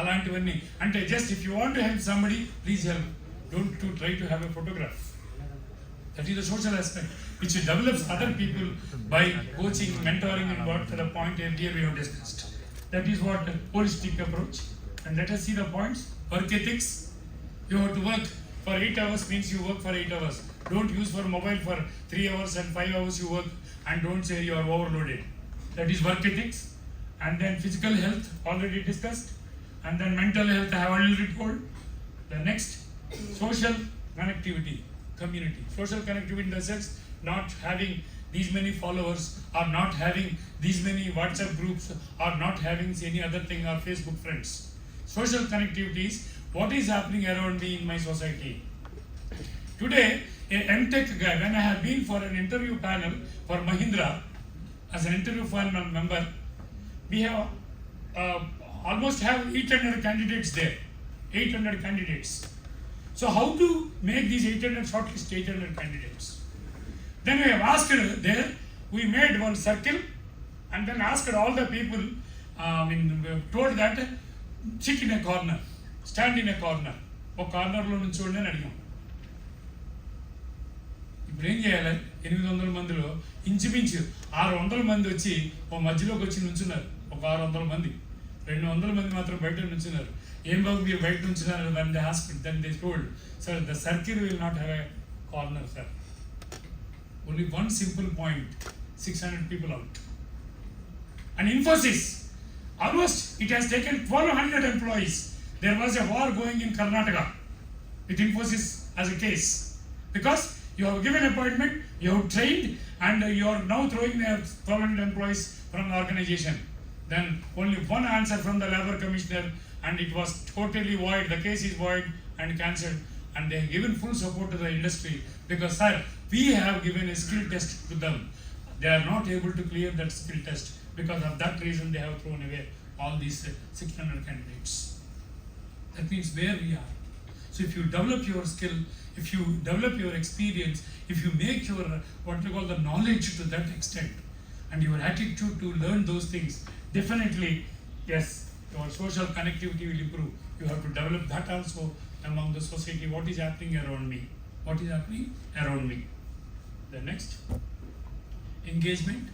అలాంటివన్నీ. అంటే just if you want to help somebody, please help, don't to try to have a photograph. That is the social aspect which develops other people by coaching, mentoring, and what the point earlier we have discussed. That is what a holistic approach. And let us see the points. Work ethics. You have to work for 8 hours means you work for 8 hours. Don't use for mobile for 3 hours and 5 hours you work, and don't say you are overloaded. That is work ethics. And then physical health, already discussed. And then mental health, I have already told. The next, social connectivity, community. Social connectivity in the sense, not having these many followers, or not having these many WhatsApp groups, or not having any other thing, or Facebook friends. Social connectivity is what is happening around me in my society. Today, a MTech guy, when I have been for an interview panel for Mahindra, as an interview panel member, we have almost have 800 candidates there. 800 candidates. So how to make these 800 shortlist 800 candidates? Then we have asked there, we made one circle and then asked all the people, told that sit in a corner, stand in a corner. ఒక కార్నర్లో నుంచోండి అని అడిగాం. ఇప్పుడు ఏం చేయాలి? 800 మందిలో ఇంచుమించు 600 మంది వచ్చి ఓ మధ్యలోకి వచ్చి నుంచున్నారు. ఒక 600 మంది, 200 మంది మాత్రం బయట నుంచున్నారు. ఏం బాబు మీరు బయట నుంచున్నారు? దాన్ని they hospital, then they told, sir the circle will not have a corner sir. Only one simple point, 600 people out. And Infosys, almost it has taken 1200 employees. There was a war going in Karnataka with Infosys as a case. Because you have given appointment, you have trained, and you are now throwing the 1200 employees from the organization. Then only one answer from the Labour Commissioner, and it was totally void. The case is void and cancelled. And they have given full support to the industry because, sir, we have given a skill test to them. They are not able to clear that skill test. Because of that reason, they have thrown away all these 600 candidates. That means where we are. So if you develop your skill, if you develop your experience, if you make your what you call the knowledge to that extent, and your attitude to learn those things, definitely, yes, your social connectivity will improve. You have to develop that also among the society. What is happening around me? What is happening around me? The next, engagement.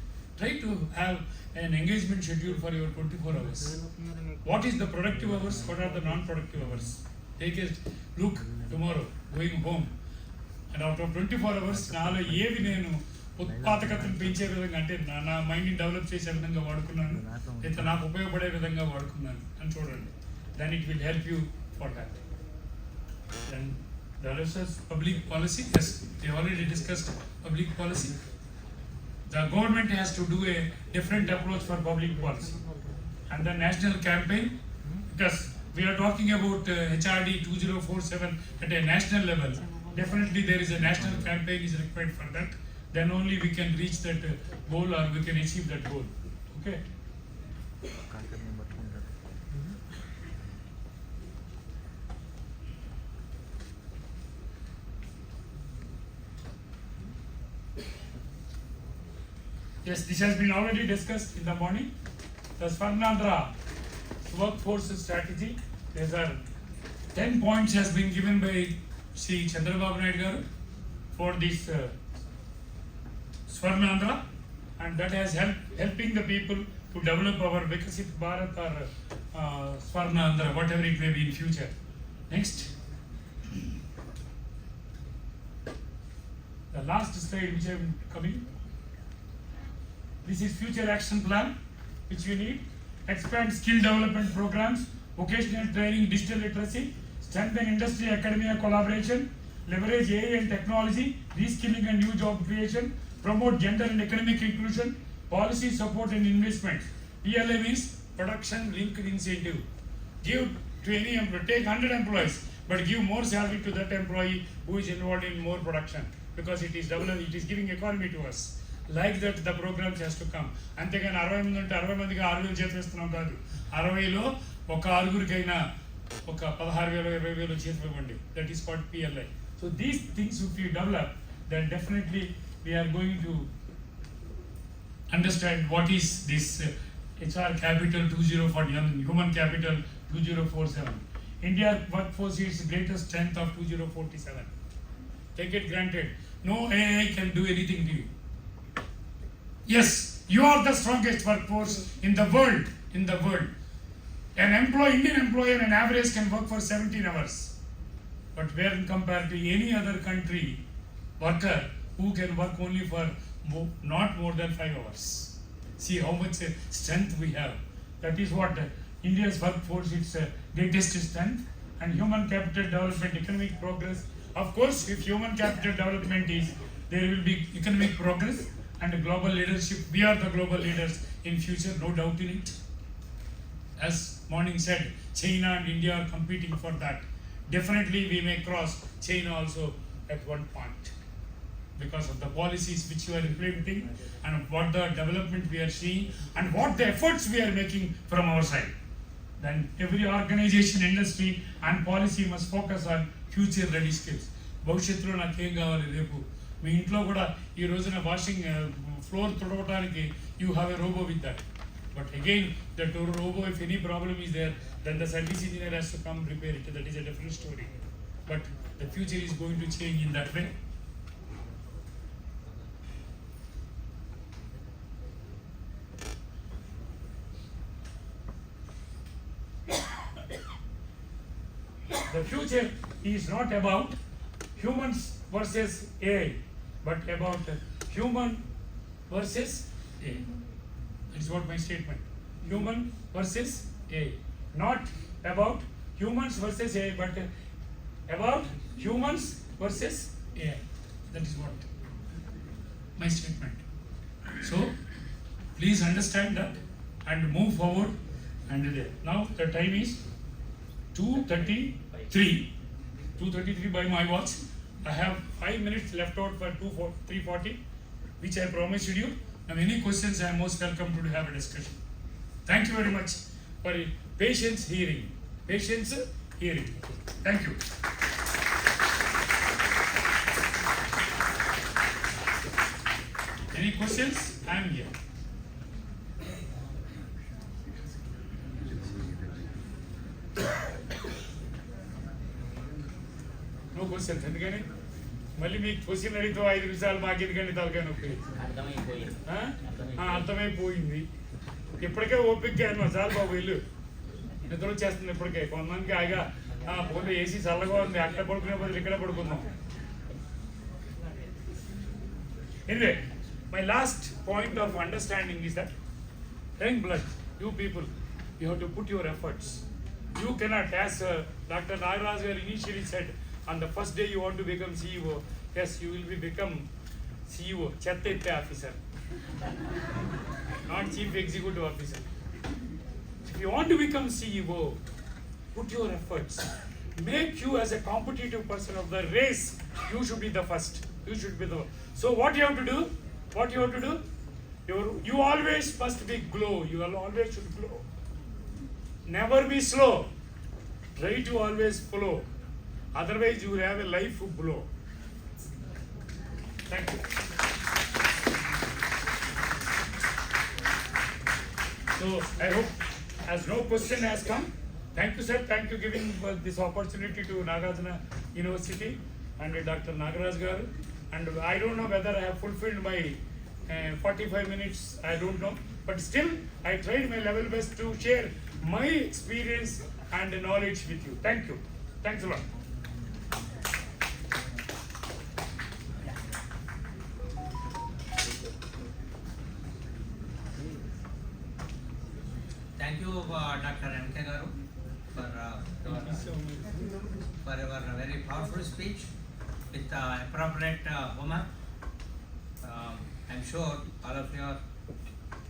Try to have an engagement schedule for your 24 hours. What is the productive hours? What are the non-productive hours? Take a look tomorrow, going home. And out of 24 hours, నాలో ఏవి నేను ఉత్పాదకతను పెంచే విధంగా, అంటే నా మైండ్ని develop చేసే విధంగా వాడుకున్నాను, లేదా నాకు ఉపయోగపడే విధంగా వాడుకున్నాను అని చూడండి. Then it will help you for that. Then the rest is public policy. Yes, we already discussed public policy. The government has to do a different approach for public policy. And the national campaign, because we are talking about HRD 2047 at a national level. Definitely there is a national campaign is required for that. Then only we can reach that goal, or we can achieve that goal. Okay. Yes, this has been already discussed in the morning. The Swarnandhra workforce strategy. There are 10 points has been given by Sri Chandrababu Naidu garu for this Swarnandhra, and that has helping the people to develop our Vikasit Bharat or Swarnandhra, whatever it may be in future. Next. The last slide which I am coming. This is future action plan which we need. Expand skill development programs, vocational training, digital literacy, strengthen industry academia collaboration, leverage AI and technology, reskilling and new job creation, promote gender and economic inclusion, policy support and investment. PLA means production linked incentive. Give to any employee, take 100 employees, but give more salary to that employee who is involved in more production, because it is developing, it is giving economy to us. Like that the programs has to come. అంతేగాని 60 మంది ఉంటే 60 మందికి 6,000 జీతం ఇస్తున్నాం కాదు. 60లో ఒక ఆరుగురికైనా ఒక 16,000 20,000 జీతం ఇవ్వండి. That is called PLI. So these things if you develop, then definitely we are going to understand what is this HR capital 2041, human capital 2047. India workforce is greatest strength of 2047. Take it granted. No AI can do anything to you. Yes, you are the strongest workforce in the world. An Indian employee on an average can work for 17 hours. But where compared to any other country worker who can work only for not more than 5 hours. See how much strength we have. That is what India's workforce, its greatest strength. And human capital development, economic progress. Of course, if human capital development is, there will be economic progress and global leadership. We are the global leaders in future, no doubt in it. As morning said, China and India are competing for that. Definitely we may cross China also at one point, because of the policies which we are implementing and what the development we are seeing and what the efforts we are making from our side. Then every organization, industry and policy must focus on future ready skills. భవిష్యత్తులో నాకు ఏం కావాలి రేపు మీ ఇంట్లో కూడా ఈ రోజున washing floor తుడవడానికి you have a robot with that. But again, the robo, if any problem is there, then the service engineer has to come repair it. That is a different story. But the future is going to change in that way. The future is not about humans versus AI, but about human versus AI. That is what my statement. Human versus AI. Not about humans versus AI, but about humans versus AI. That is what my statement. So, please understand that and move forward. And now the time is 2:33 by my watch. I have 5 minutes left out for 3:40, which I promised you. Now any questions, I am most welcome to have a discussion. Thank you very much for patience hearing. Thank you. Any questions? I am here. No questions. ఎందుకని మళ్ళీ మీకు question అడిగితే 5 నిమిషాలు మాకెందుకండి తలకాయ నొప్పి. అర్థమైపోయింది. ఇప్పటికే ఓపిక అన్నమాట. చాలు బాబు వెళ్ళు, నిద్ర వచ్చేస్తుంది ఇప్పటికే. కొంతమందికి ఆగా పోతే ఏసీ చల్లగా ఉంది, అక్కడ పడుకునే బదులు ఇక్కడ పడుకుందాం. Anyway, my last point of understanding is that young blood, you people, you have to put your efforts. You cannot, as Dr. Nagaraj initially said, on the first day you want to become CEO, yes, you will become CEO, Chattette officer, not chief executive officer. If you want to become CEO, put your efforts. Make you as a competitive person of the race. You should be the first. You should be the. So what you have to do? You always must be glow. You always should glow. Never be slow. Try to always flow. Otherwise, you will have a life below. Thank you. So I hope, as no question has come, thank you, sir. Thank you giving this opportunity to Nagarjuna University and Dr. Nagaraj garu. And I don't know whether I have fulfilled my 45 minutes, I don't know. But still, I tried my level best to share my experience and knowledge with you. Thank you. Thanks a lot. Thank you, Dr. M.K. Garu, for your very powerful speech with appropriate humor. I'm sure all of you are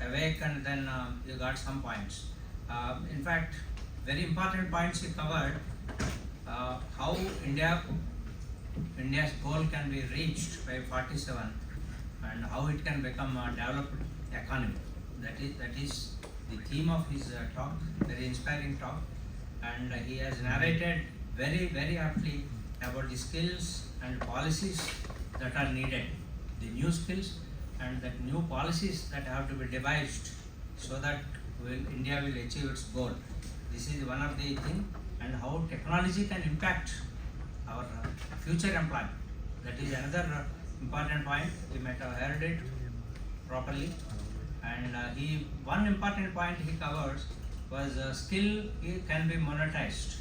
awake, and then you got some points. In fact, very important points you covered. How India's goal can be reached by 47, and how it can become a developed economy. That is the theme of his talk. Very inspiring talk, and he has narrated very, very aptly about the skills and policies that are needed, the new skills and the new policies that have to be devised so that India will achieve its goal. This is one of the things, and how technology can impact our future employment. That is another important point. We might have heard it properly. And one important point he covers was skill can be monetized.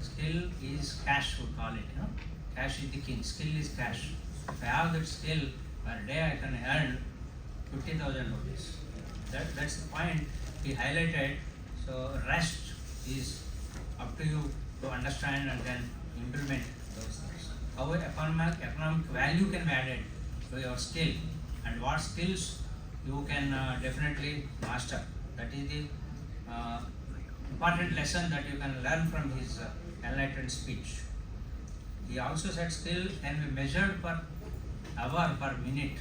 Skill is cash, we call it. Cash is the king. Skill is cash. If I have that skill, per day I can earn 50,000 rupees. That's the point he highlighted. So rest is up to you to understand and then implement those things. How economic value can be added to your skill, and what skills you can definitely master. That is the important lesson that you can learn from his enlightened speech. He also said skill can be measured per hour, per minute.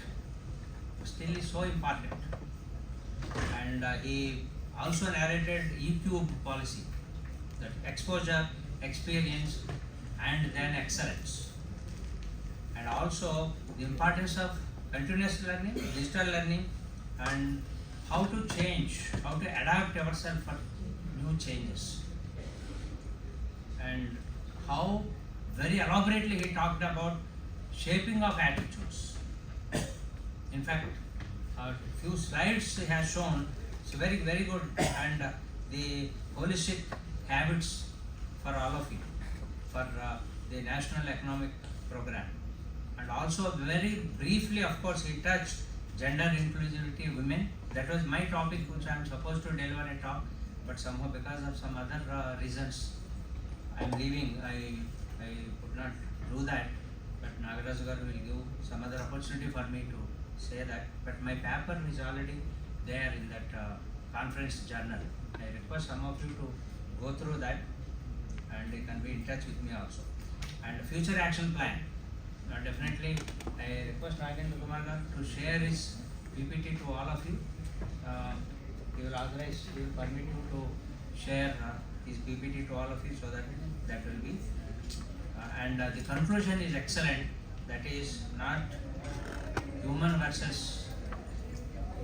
Skill is so important. And he also narrated EQ policy, that exposure, experience, and then excellence. And also the importance of continuous learning, digital learning, and how to change, how to adapt ourselves for new changes. And how very elaborately he talked about shaping of attitudes. In fact, a few slides he has shown, it's very, very good, and the holistic habits for all of you, for the National Economic Program. And also very briefly, of course, he touched gender inclusivity, women. That was my topic, which I am supposed to deliver a talk, but somehow because of some other reasons, I am leaving. I could not do that, but Nagaraj Garu will give some other opportunity for me to say that. But my paper is already there in that conference journal. I request some of you to go through that, and you can be in touch with me also. And future action plan. Definitely, I request Nagendra Kumar to share his PPT to all of you. He will permit you to share his PPT to all of you, so that will be. And the conclusion is excellent. That is not human versus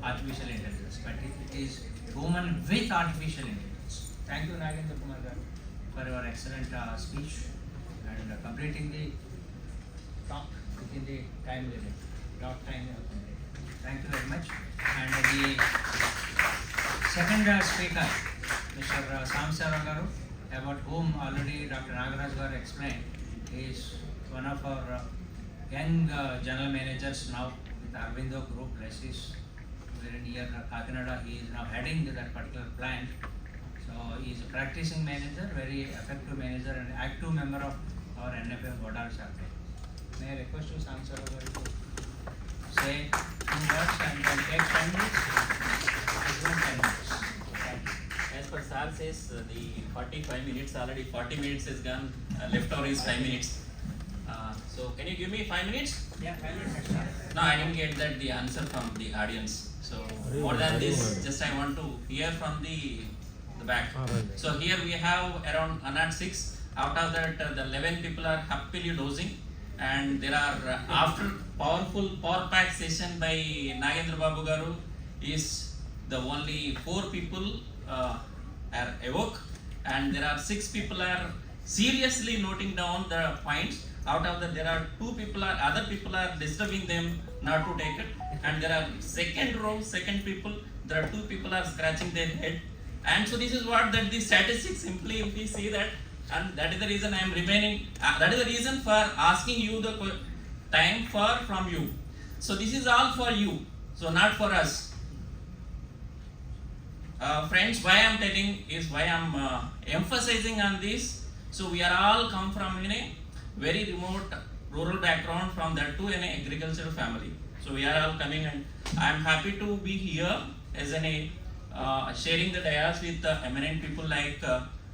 artificial intelligence, but it is human with artificial intelligence. Thank you, Nagendra Kumar, for your excellent speech and completing the talk within the time limit. Thank you very much. And the second speaker, Mr. Samsara Garu, about whom already Dr. Nagaraj Garu explained, is one of our young general managers now with Arvindo Group. He's very near Kakinada. He is now heading that particular plant. So he is a practicing manager, very effective manager, and active member of our NFM Godar chapter. May I request you, Samsara Garu, to say 2 words and then take 10 minutes? As per Sir says, the 45 minutes already, 40 minutes is gone, left over is 5 minutes. So can you give me 5 minutes? Yeah, 5 minutes extra. No, I didn't get that the answer from the audience. So more than this, just I want to hear from the back. So here we have around 106. Out of that, the 11 people are happily dozing, and there are after powerful power pack session by Nagendra Babu Garu is the only 4 people are awoke, and there are 6 people are seriously noting down the points. out of that there are other people are disturbing them not to take it, and there are second people, there are 2 people are scratching their head, and so this is what that the statistics simply if we see that, and that is the reason I am remaining, that is the reason for asking you the time from you. So this is all for you, so not for us. Friends, why I am telling is why I am emphasizing on this. So we are all come from in a very remote rural background, from that to an agricultural family. So we are all coming, and I am happy to be here as an sharing the dais with eminent people like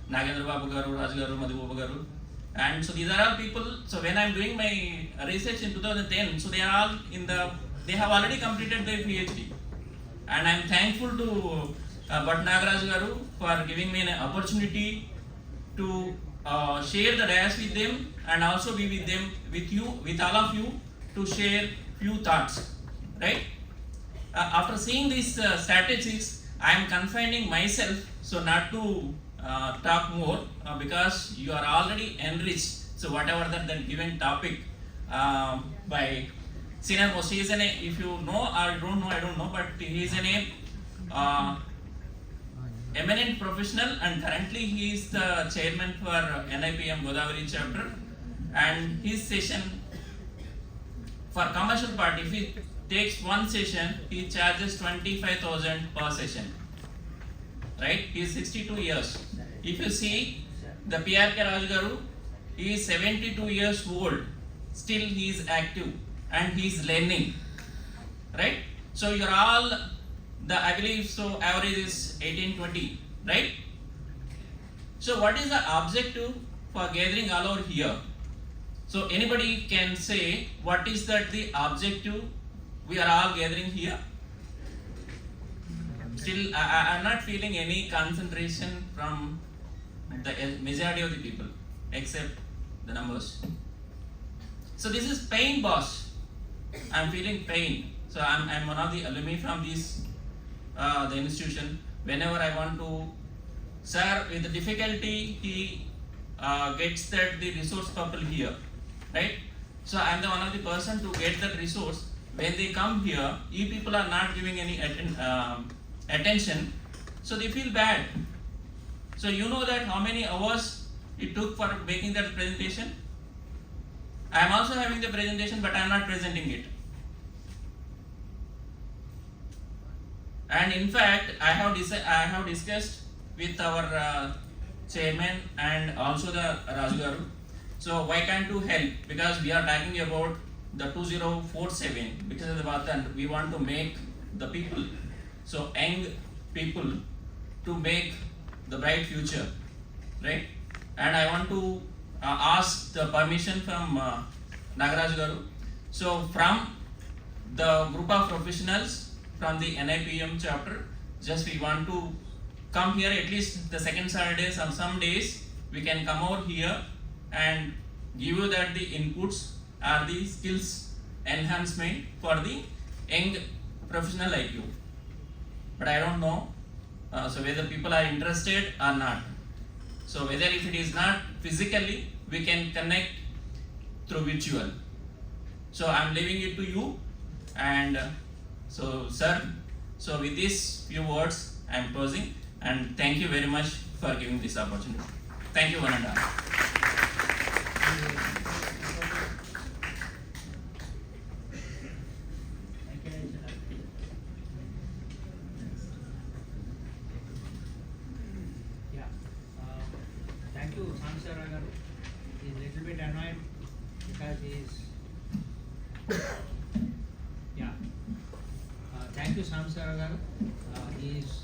Nagendra Babu Garu, Raj Garu, Madhu Babu Garu. And so these are all people, so when I am doing my research in 2010, so they are all they have already completed their PhD. And I am thankful to Bhat Nagaraj Garu for giving me an opportunity to share the dais with them, and also be with them, with all of you, to share few thoughts, right? After seeing these statistics, I am confining myself, so not to talk more, because you are already enriched. So whatever that given topic by Senior Most, he is if you know or don't know, I don't know, but he is an eminent professional, and currently he is the chairman for NIPM Godavari chapter, and his session for commercial part, if he takes one session, he charges 25,000 per session, right? He is 62 years. If you see the PRK Rajgaru, he is 72 years old, still he is active and he is learning, right? So you are all, I believe so, average is 18-20, right? So what is the objective for gathering all over here? So anybody can say what is that the objective we are all gathering here? Still, I am not feeling any concentration from the majority of the people, except the numbers. So this is pain, boss. I am feeling pain. So I am one of the alumni from this the institution. Whenever I want to, sir, with the difficulty he gets that the resource people here, right? So I am the one of the person to get that resource. When they come here, you people are not giving any attention, so they feel bad. So you know that how many hours it took for making that presentation. I am also having the presentation, but I am not presenting it. And in fact, I have discussed with our chairman and also the Raju Garu. So why can't you help? Because we are talking about the 2047, because of the Vatan, we want to make the people, so young people, to make the bright future, right? And I want to ask the permission from Nagaraj Garu. So from the group of professionals from the NIPM chapter, just we want to come here at least the second Saturday, some days we can come over here and give you that the inputs are the skills enhancement for the young professional like you. But I don't know so whether people are interested or not. So whether if it is not physically, we can connect through virtual. So I am leaving it to you. And so sir, so with these few words I am closing, and thank you very much for giving this opportunity. Thank you one and all. Thank you, Samsara Garu. He is a little bit annoyed because he is. Thank you, Samsara Garu. He is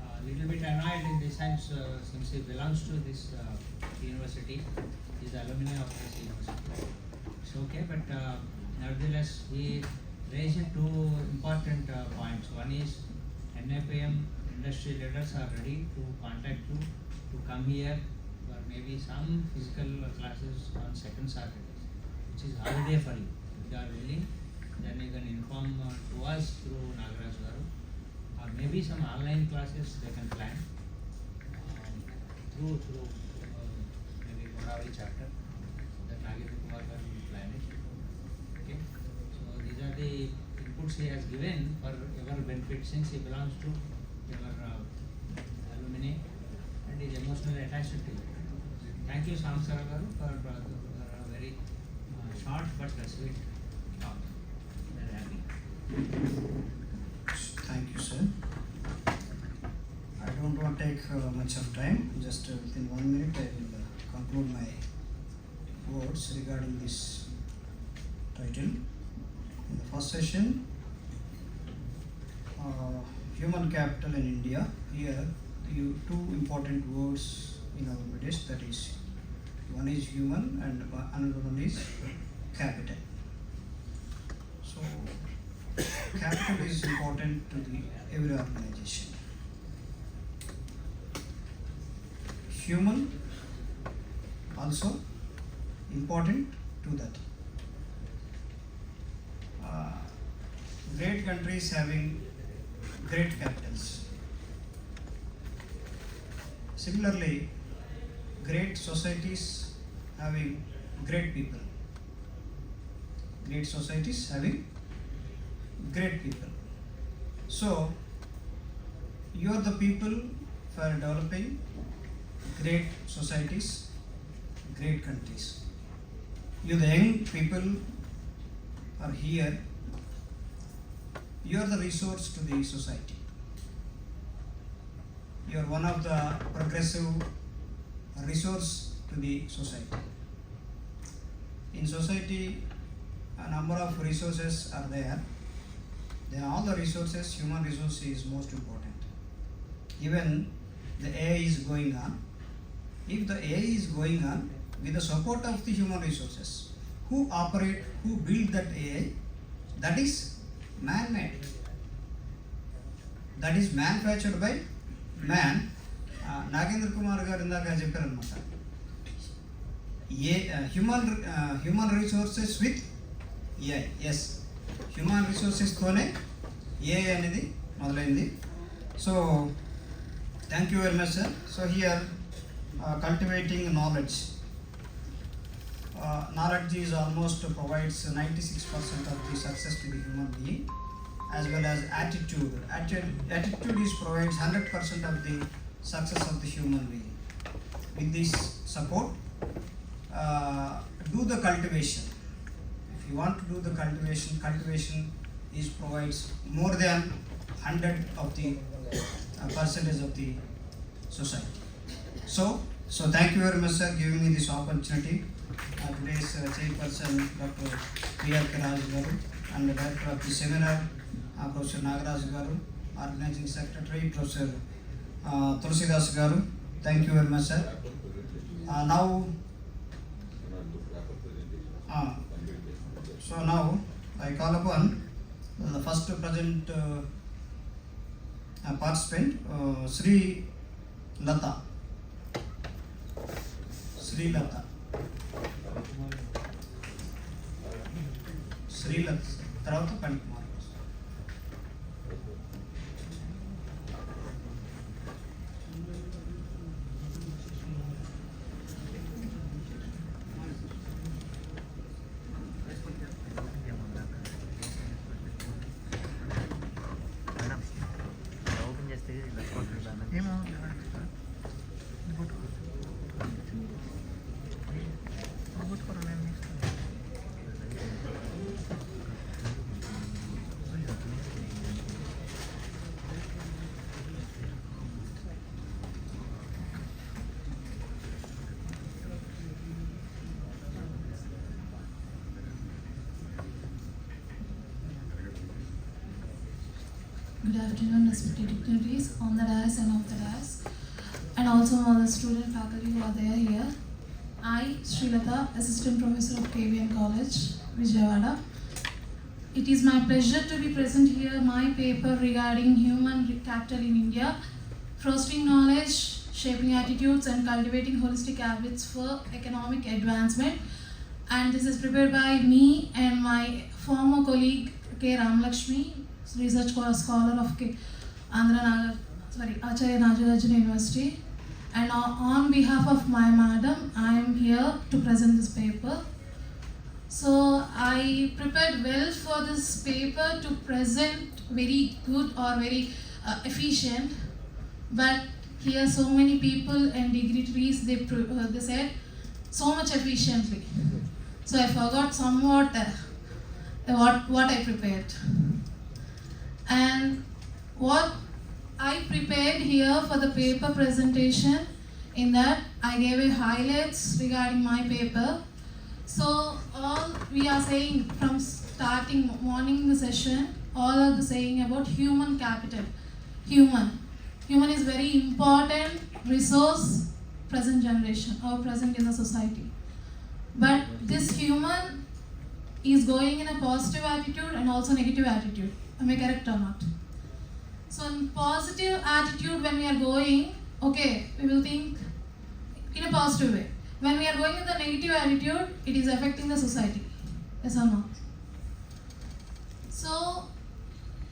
a little bit annoyed in the sense since he belongs to this university. He is alumni of this university. It's okay, but nevertheless, he raised two important points. One is NIPM industry leaders are ready to contact you to come here for maybe some physical classes on second Saturdays, which is holiday for you. If you are willing, then you can inform to us through Nagaraj Garu, or maybe some online classes they can plan through maybe Godavari chapter, that Nagendra Kumar carbon planet. Okay, so these are the inputs he has given for your benefit, since he belongs to your alumni and is emotionally attached to you. Thank you, Samsara garu, for a very short but sweet talk. Very happy. Thank you, sir. I don't want to take much of time. Just within 1 minute, I will conclude my words regarding this title. In the first session, human capital in India. Here, two important words in our midst. That is, one is human and another one is capital. So, capital is important to every organization. Human also important to that. Great countries having great capitals. Similarly, great societies having great people. Great societies having great people. So, you are the people for developing great societies, great countries. You, the young people, are here. You are the resource to the society. You are one of the progressive resource to the society. In society, a number of resources are there. Then all the resources, human resource is most important. Even the AI is going on. If the AI is going on with the support of the human resources, who build that AI, that is man-made. That is manufactured by man. Nagendra Kumar garu indaka chepparu annamata. Human resources with AI. Yes. Human resources tone AI anedi modalaindi. So, thank you very much, sir. So here, cultivating knowledge. Knowledge is almost provides 96% of the success to the human being, as well as attitude. Attitude is provides 100% of the success of the human being. With this support, do the cultivation. If you want to do the cultivation is provides more than 100 of the percentage of the society. So thank you very much, sir, giving me this opportunity. Today's chairperson, Dr. P.R.K. Raj garu, and the director of the seminar, Professor Nagaraj garu, organizing secretary, Professor Tulsidas garu. Thank you very much, sir. Now I call upon the first present participant, Sri Lata. తర్వాత Phani Kumar. Good afternoon, respected dignitaries on the dais and off the dais, and also all the student faculty who are there here. I, Sri Lata, Assistant Professor of KVN College, Vijayawada. It is my pleasure to be present here my paper regarding human capital in India, fostering knowledge, shaping attitudes and cultivating holistic habits for economic advancement. And this is prepared by me and my former colleague K. Ramalakshmi, research scholar of Acharya Nagarjuna University, and on behalf of my madam, I am here to present this paper. So I prepared well for this paper to present very good or very efficient, but here so many people and dignitaries they said so much efficiently. So I forgot somewhat what I prepared. And what I prepared here for the paper presentation, in that I gave a highlights regarding my paper. So all we are saying from starting morning the session, all are the saying about human capital. Human is very important resource present generation or present in the society. But this human is going in a positive attitude and also negative attitude. Am I correct or not? So in positive attitude when we are going, okay, we will think in a positive way. When we are going in the negative attitude, it is affecting the society. Yes or no? So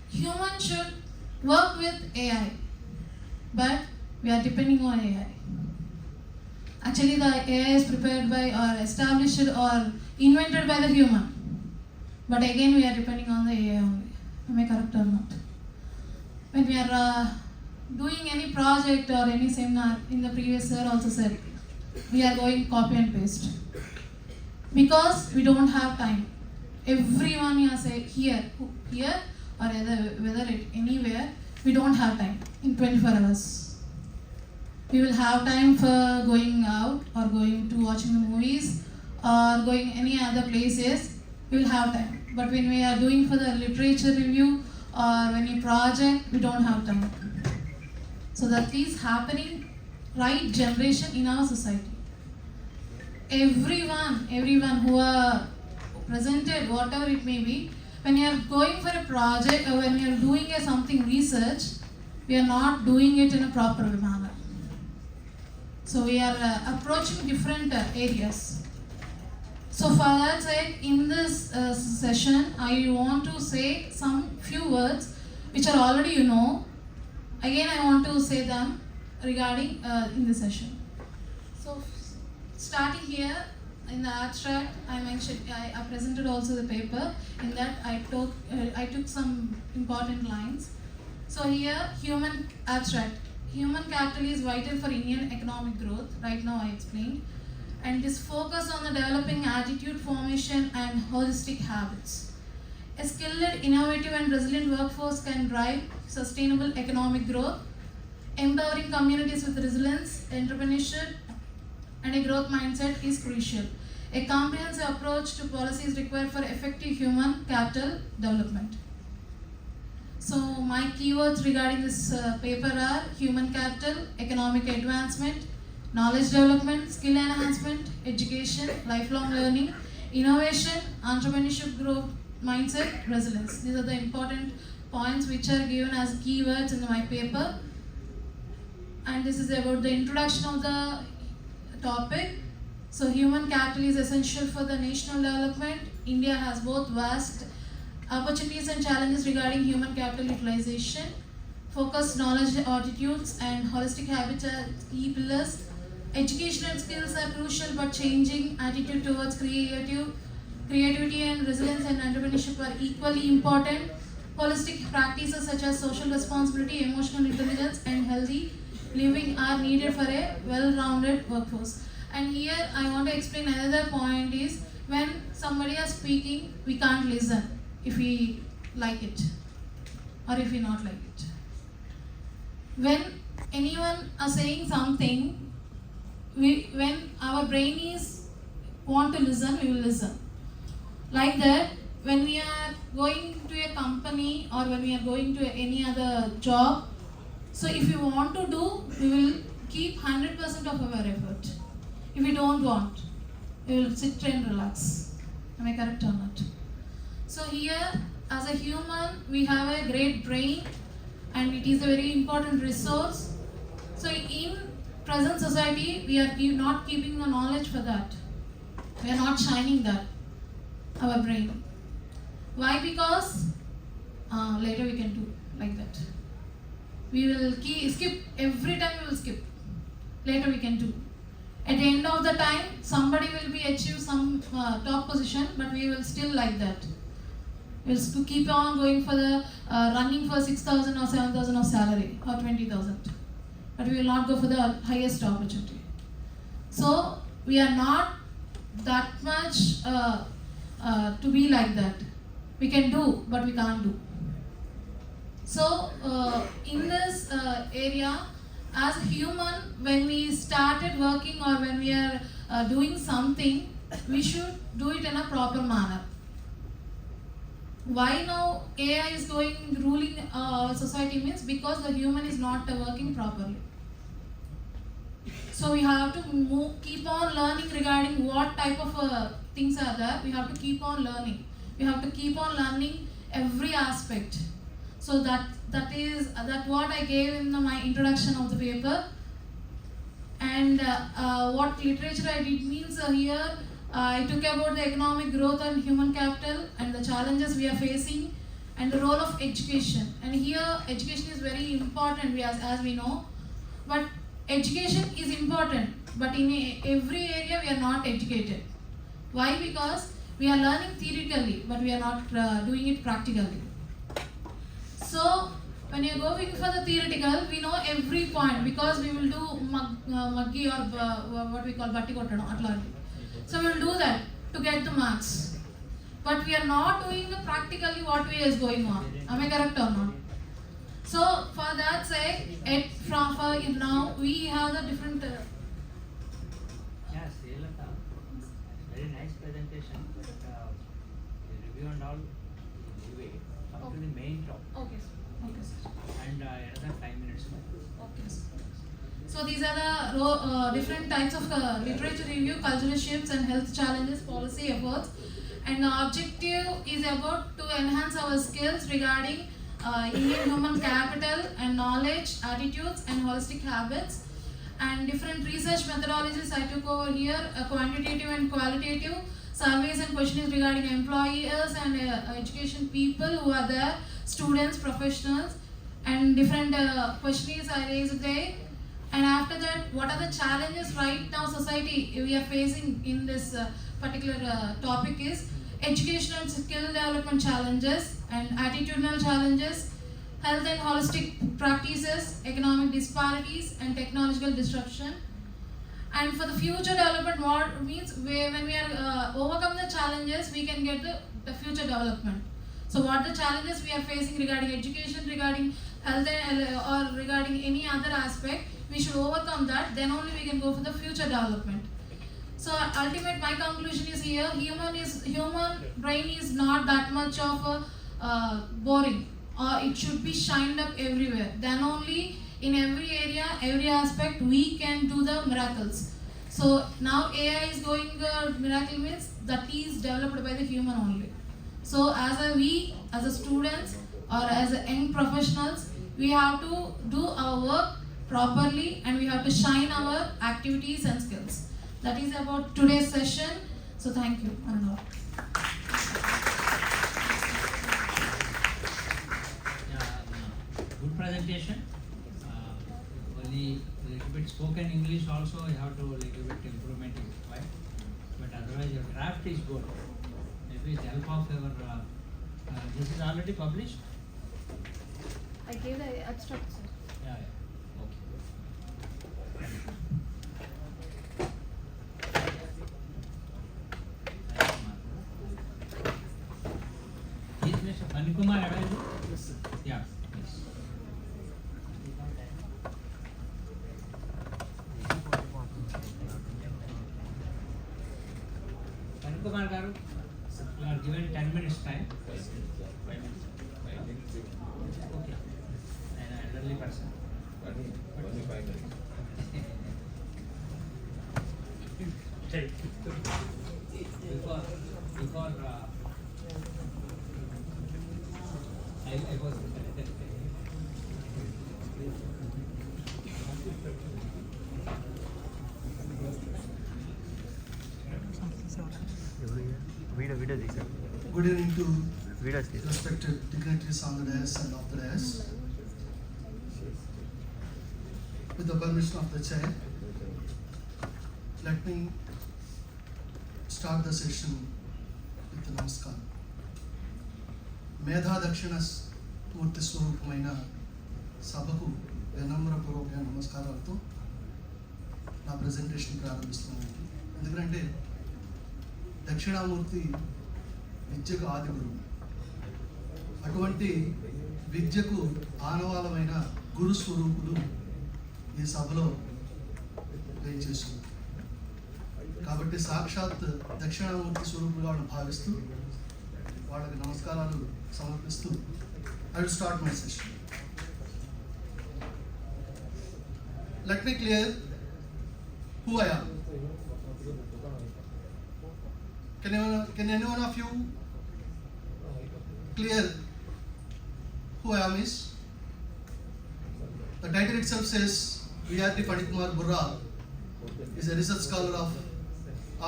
human should work with AI, but we are depending on AI. Actually, the AI is prepared by or established or invented by the human. But again, we are depending on the AI only. Am I correct or not? When we are doing any project or any seminar, in the previous sir also said, we are going copy and paste. Because we don't have time. Everyone you say here or whether it anywhere, we don't have time in 24 hours. We will have time for going out or going to watching the movies or going any other places. We will have time. But when we are doing for the literature review or any project, we don't have time. So that is happening right generation in our society. Everyone who are presented, whatever it may be, when you are going for a project or when you are doing something research, we are not doing it in a proper manner. So we are approaching different areas. So for that sake, in this session, I want to say some few words which are already you know. Again, I want to say them regarding in this session. So starting here in the abstract, I presented also the paper. In that, I took some important lines. So here, human abstract. Human capital is vital for Indian economic growth. Right now, I explained. And this focus on the developing attitude formation and holistic habits. A skilled, innovative and resilient workforce can drive sustainable economic growth. Empowering communities with resilience, entrepreneurship and a growth mindset is crucial. A comprehensive approach to policy is required for effective human capital development. So my keywords regarding this paper are human capital, economic advancement, knowledge development, skill enhancement, education, lifelong learning, innovation, entrepreneurship, growth mindset, resilience. These are the important points which are given as keywords in my paper. And this is about the introduction of the topic. So human capital is essential for the national development. India has both vast opportunities and challenges regarding human capital utilization. Focused knowledge, attitudes and holistic habits are key pillars. Education and skills are crucial, but changing attitude towards creativity and resilience and entrepreneurship are equally important. Holistic practices such as social responsibility, emotional intelligence and healthy living are needed for a well-rounded workforce. And here I want to explain another point is when somebody is speaking, we can't listen if we like it or if we not like it. When anyone is saying something, when our brain is want to listen, we will listen. Like that, when we are going to a company or when we are going to any other job, so if we want to do, we will keep 100% of our effort. If we don't want, we will sit and relax. Am I correct or not? So here, as a human, we have a great brain and it is a very important resource. So in present society, we are not keeping the knowledge for that. We are not shining that, our brain. Why? Because later we can do like that. We will skip, every time we will skip. Later we can do. At the end of the time, somebody will be achieve some top position, but we will still like that. We'll keep on going for the running for 6,000 or 7,000 of salary or 20,000, but we will not go for the highest opportunity. So we are not that much to be like that. We can do, but we can't do. So in this area, as a human, when we started working or when we are doing something, we should do it in a proper manner. Why now AI is ruling society means because the human is not working properly. So we have to keep on learning regarding what type of things are there. We have to keep on learning. We have to keep on learning every aspect. So that what I gave in my introduction of the paper. And what literature I did means here I took about the economic growth and human capital and the challenges we are facing and the role of education. And here education is very important as we know. But education is important, but in every area we are not educated. Why? Because we are learning theoretically, but we are not doing it practically. So when you are going for the theoretical, we know every point because we will do maggi or what we call batti kottadam atlanti. So we will do that to get the marks. But we are not doing practically what is going on. Am I correct or not? So for that sake, for now we have the different. Yeah, Srilata, very nice presentation. But the review and all, anyway, come to the main topic. Okay, sir. Okay, sir. And another 5 minutes. Okay, sir. So these are the different types of literature review, cultural shifts and health challenges, policy efforts. And the objective is about to enhance our skills regarding Indian human capital and knowledge, attitudes and holistic habits. And different research methodologies I took over here, quantitative and qualitative surveys and questionnaires regarding employers and education people who are there, students, professionals, and different questionnaires I raised there. And after that, what are the challenges right now society we are facing in this particular topic is educational and skill development challenges and attitudinal challenges, health and holistic practices, economic disparities and technological disruption. And for the future development, what means when we are overcome the challenges, we can get the future development. So what the challenges we are facing regarding education, regarding health or regarding any other aspect, we should overcome that, then only we can go for the future development. So ultimate my conclusion is here, human brain is not that much of a boring, or it should be shined up everywhere. Then only in every area, every aspect we can do the miracles. So now AI is going miracle means that is developed by the human only. So we as a students or as a young professionals, we have to do our work properly and we have to shine our activities and skills. That is about today's session. So thank you. Good presentation. Only a little bit spoken English also you have to little bit improvement is required. But otherwise your draft is good. Maybe with the help of your this is already published. I gave the abstract, sir. Yeah. Okay. Is Mr. Panikumar available? Yes, sir. Yeah. Yes. Panikumar garu, you are given 10 minutes time. Okay. An elderly person. Before I was Good evening to respected dignitaries on the dais and off the dais. With the permission of the chair, let me start the session with the namaskar. మేధా దక్షిణ మూర్తి స్వరూపమైన సభకు వినమ్రపూర్వక నమస్కారాలతో నా presentation ప్రారంభిస్తున్నాను. ఎందుకంటే దక్షిణామూర్తి విద్యకు ఆది గురువు. అటువంటి విద్యకు ఆనవాలమైన గురు స్వరూపులు ఈ సభలో దయచేస్తున్నారు. కాబట్టి సాక్షాత్ దక్షిణామూర్తి స్వరూపులుగా వాళ్ళని భావిస్తూ వాళ్ళకి నమస్కారాలు సమర్పిస్తూ I will start my session. Let me clear who I am. Can anyone of you clear who I am is? The title itself says V.R.T. Pandit-Kumar Burra is a research scholar of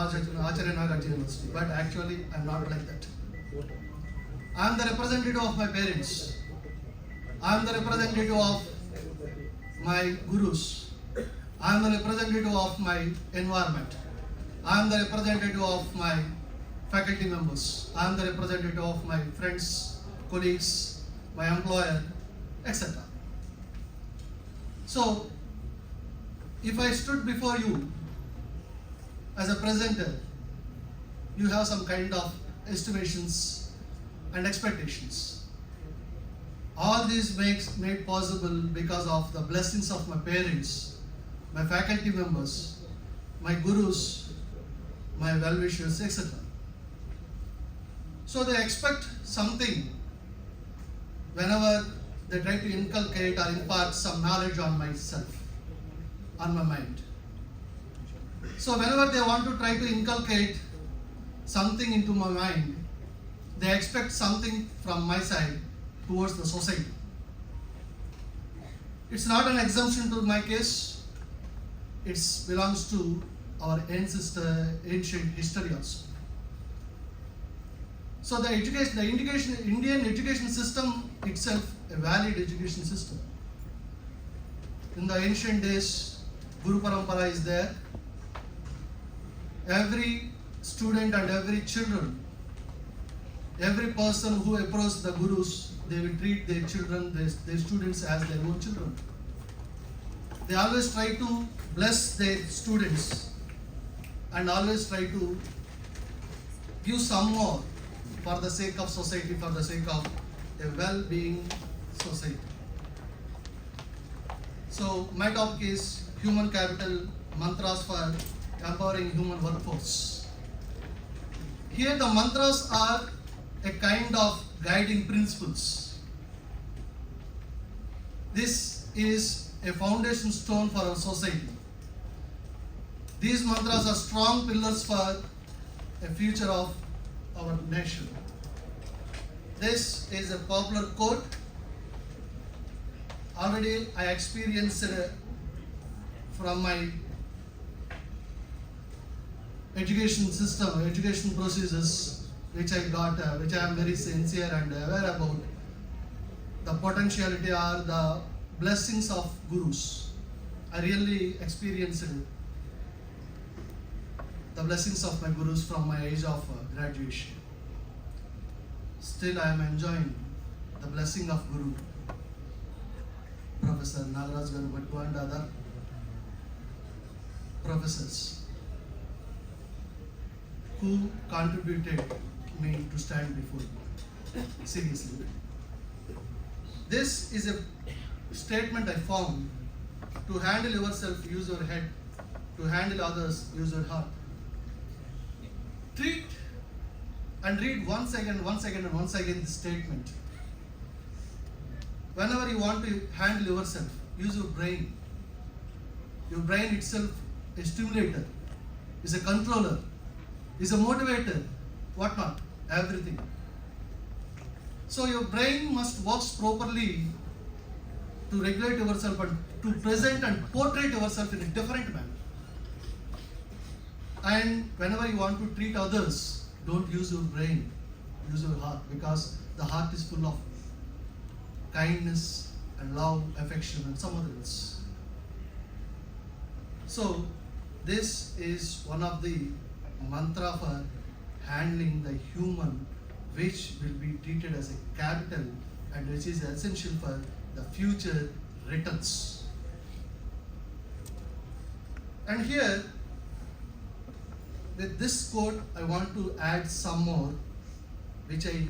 Acharya Nagarjuna University, but actually I am not like that. I am the representative of my parents. I am the representative of my gurus. I am the representative of my environment. I am the representative of my faculty members. I am the representative of my friends, colleagues, my employer, etc. So, if I stood before you as a presenter, you have some kind of estimations and expectations. All this made possible because of the blessings of my parents, my faculty members, my gurus, my well-wishers, etc. So they expect something whenever they try to inculcate or impart some knowledge on myself, on my mind. So whenever they want to try to inculcate something into my mind, they expect something from my side towards the society. It's not an exemption to my case. It belongs to our ancient history also. So the Indian education system itself, a valid education system. In the ancient days, Guru Parampara is there. Every student and every children, every person who approaches the gurus, they will treat their children, their students as their own children. They always try to bless their students and always try to give some more for the sake of society, for the sake of a well-being society. So my topic is human capital, mantras for empowering human workforce. Here the mantras are a kind of guiding principles. This is a foundation stone for our society. These mantras are strong pillars for a future of our nation. This is a popular quote. Already I experienced from my education system, education procedures, which I got, which I am very sincere and aware about the potentiality or the blessings of gurus. I really experienced the blessings of my gurus from my age of graduation. Still I am enjoying the blessing of Guru Professor Nagaraj Garu Bhattu and other professors who contributed me to stand before you. Seriously. This is a statement I found: to handle yourself, use your head; to handle others, use your heart. Treat and read once again this statement. Whenever you want to handle yourself, use your brain. Your brain itself is a stimulator, is a controller, is a motivator, whatnot, everything. So your brain must work properly to regulate yourself and to present and portray yourself in a different manner. And whenever you want to treat others, don't use your brain, use your heart, because the heart is full of kindness and love, affection and some others. So this is one of the mantra for handling the human, which will be treated as a capital and which is essential for the future returns. And here, with this quote, I want to add some more, which I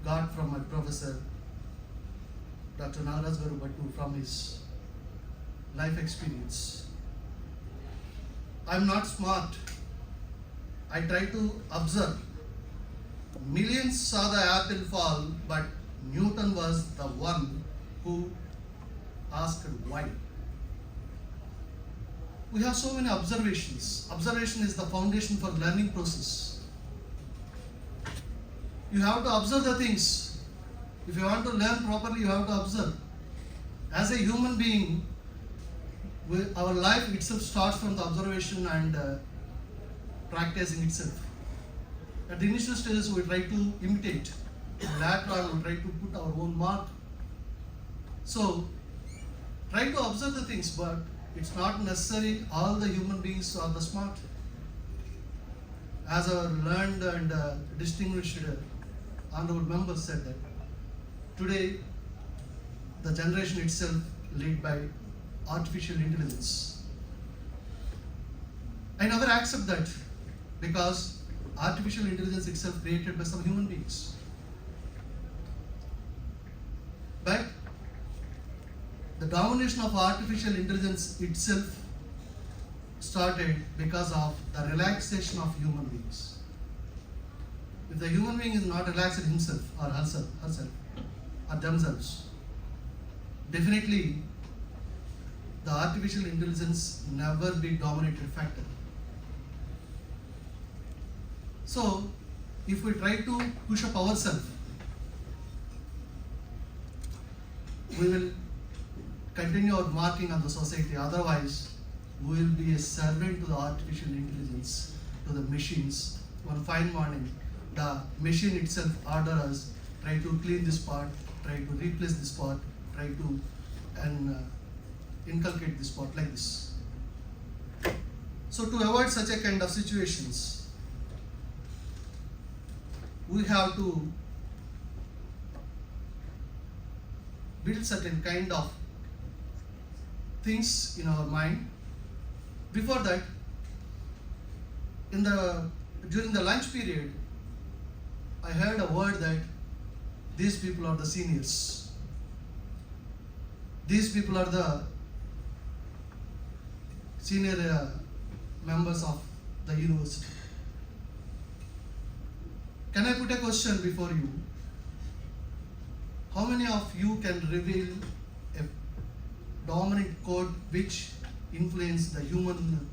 got from my professor, Dr. Nagaraj Garu Bhattu, from his life experience. I'm not smart. I try to observe. Millions saw the apple fall, but Newton was the one who asked why. We have so many observations. Observation is the foundation for learning process. You have to observe the things. If you want to learn properly, you have to observe. As a human being, our life itself starts from the observation and practicing itself. At the initial stages, we try to imitate. Later on, we try to put our own mark. So, try to observe the things, but it's not necessary all the human beings are the smart. As our learned and distinguished honorable member said that today the generation itself led by artificial intelligence. I never accept that, because artificial intelligence itself created by some human beings. But the domination of artificial intelligence itself started because of the relaxation of human beings. If the human being is not relaxed himself or herself or themselves, definitely the artificial intelligence never be dominated factor. So, if we try to push up ourselves, we will continue our marking on the society. Otherwise, we will be a servant to the artificial intelligence, to the machines. One fine morning, the machine itself order us, try to clean this part, try to replace this part, try to inculcate this part, like this. So to avoid such a kind of situations, we have to build certain kind of things in our mind. Before that, during the lunch period, I heard a word that these people are the seniors. These people are the senior members of the university. Can I put a question before you? How many of you can reveal a dominant code which influence the human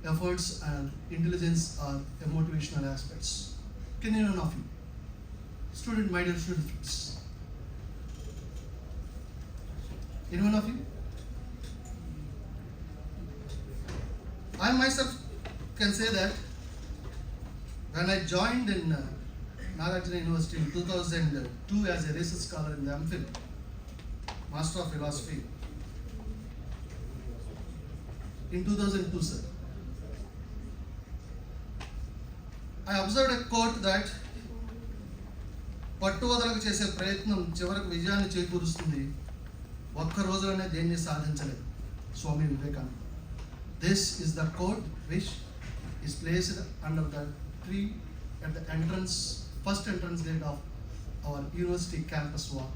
efforts and intelligence or motivational aspects? Can anyone of you? My dear students. Anyone of you? I myself can say that when I joined in Nagarjuna University in 2002 as a research scholar in the MPhil, Master of Philosophy, in 2002, sir, I observed a quote that పట్టువదలకు చేసే ప్రయత్నం చివరకు విజయాన్ని చేకూరుస్తుంది, ఒక్క రోజులోనే దేన్ని సాధించలేదు. Swami Vivekananda. This is the quote which is placed under the tree at the first entrance gate of our university campus wall,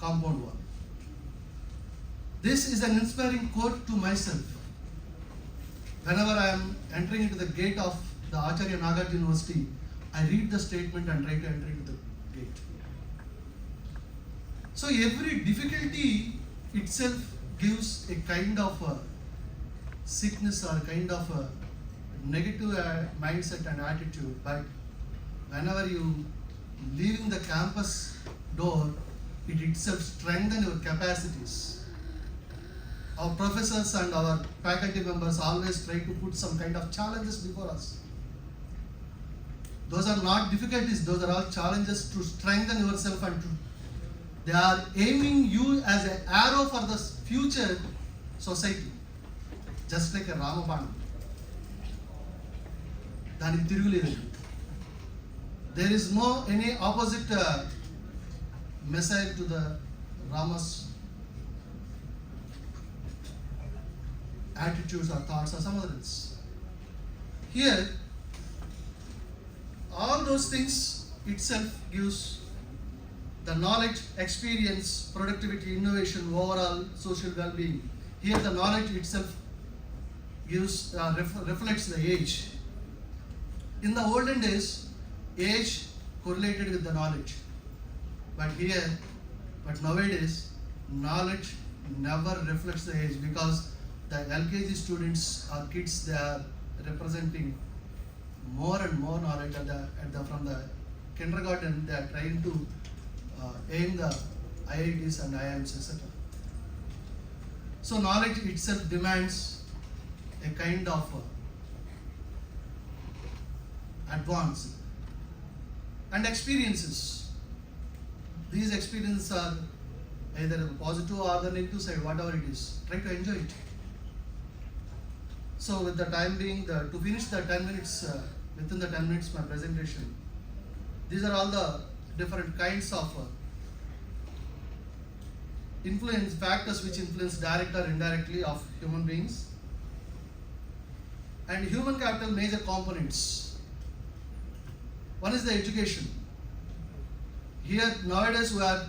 compound wall. This is an inspiring quote to myself. Whenever I am entering into the gate of the Acharya Nagarjuna University, I read the statement and try to enter into the gate. So every difficulty itself gives a kind of sickness or kind of a negative mindset and attitude, but whenever you leaving the campus door, it itself strengthens your capacities. Our professors and our faculty members always try to put some kind of challenges before us. Those are not difficulties, those are all challenges to strengthen yourself, and they are aiming you as an arrow for the future society. just like a Ramabaణం. దానికి తిరుగులేదు. There is no any opposite message to the Rama's attitudes or thoughts or some others. Here, all those things itself gives the knowledge, experience, productivity, innovation, overall social well-being. Here the knowledge itself gives reflects the age. In the olden days, age correlated with the knowledge. But nowadays, knowledge never reflects the age, because the LKG students or kids, they are representing more and more knowledge from the kindergarten. They are trying to aim the IITs and IIMs, etc. So knowledge itself demands a kind of advance and experiences. These experiences are either positive or the negative side, whatever it is. Try to enjoy it. So with the time being, to finish the 10 minutes, within the 10 minutes my presentation, these are all the different kinds of influence factors which influence direct or indirectly of human beings. And human capital major components. One is the education. Here nowadays we are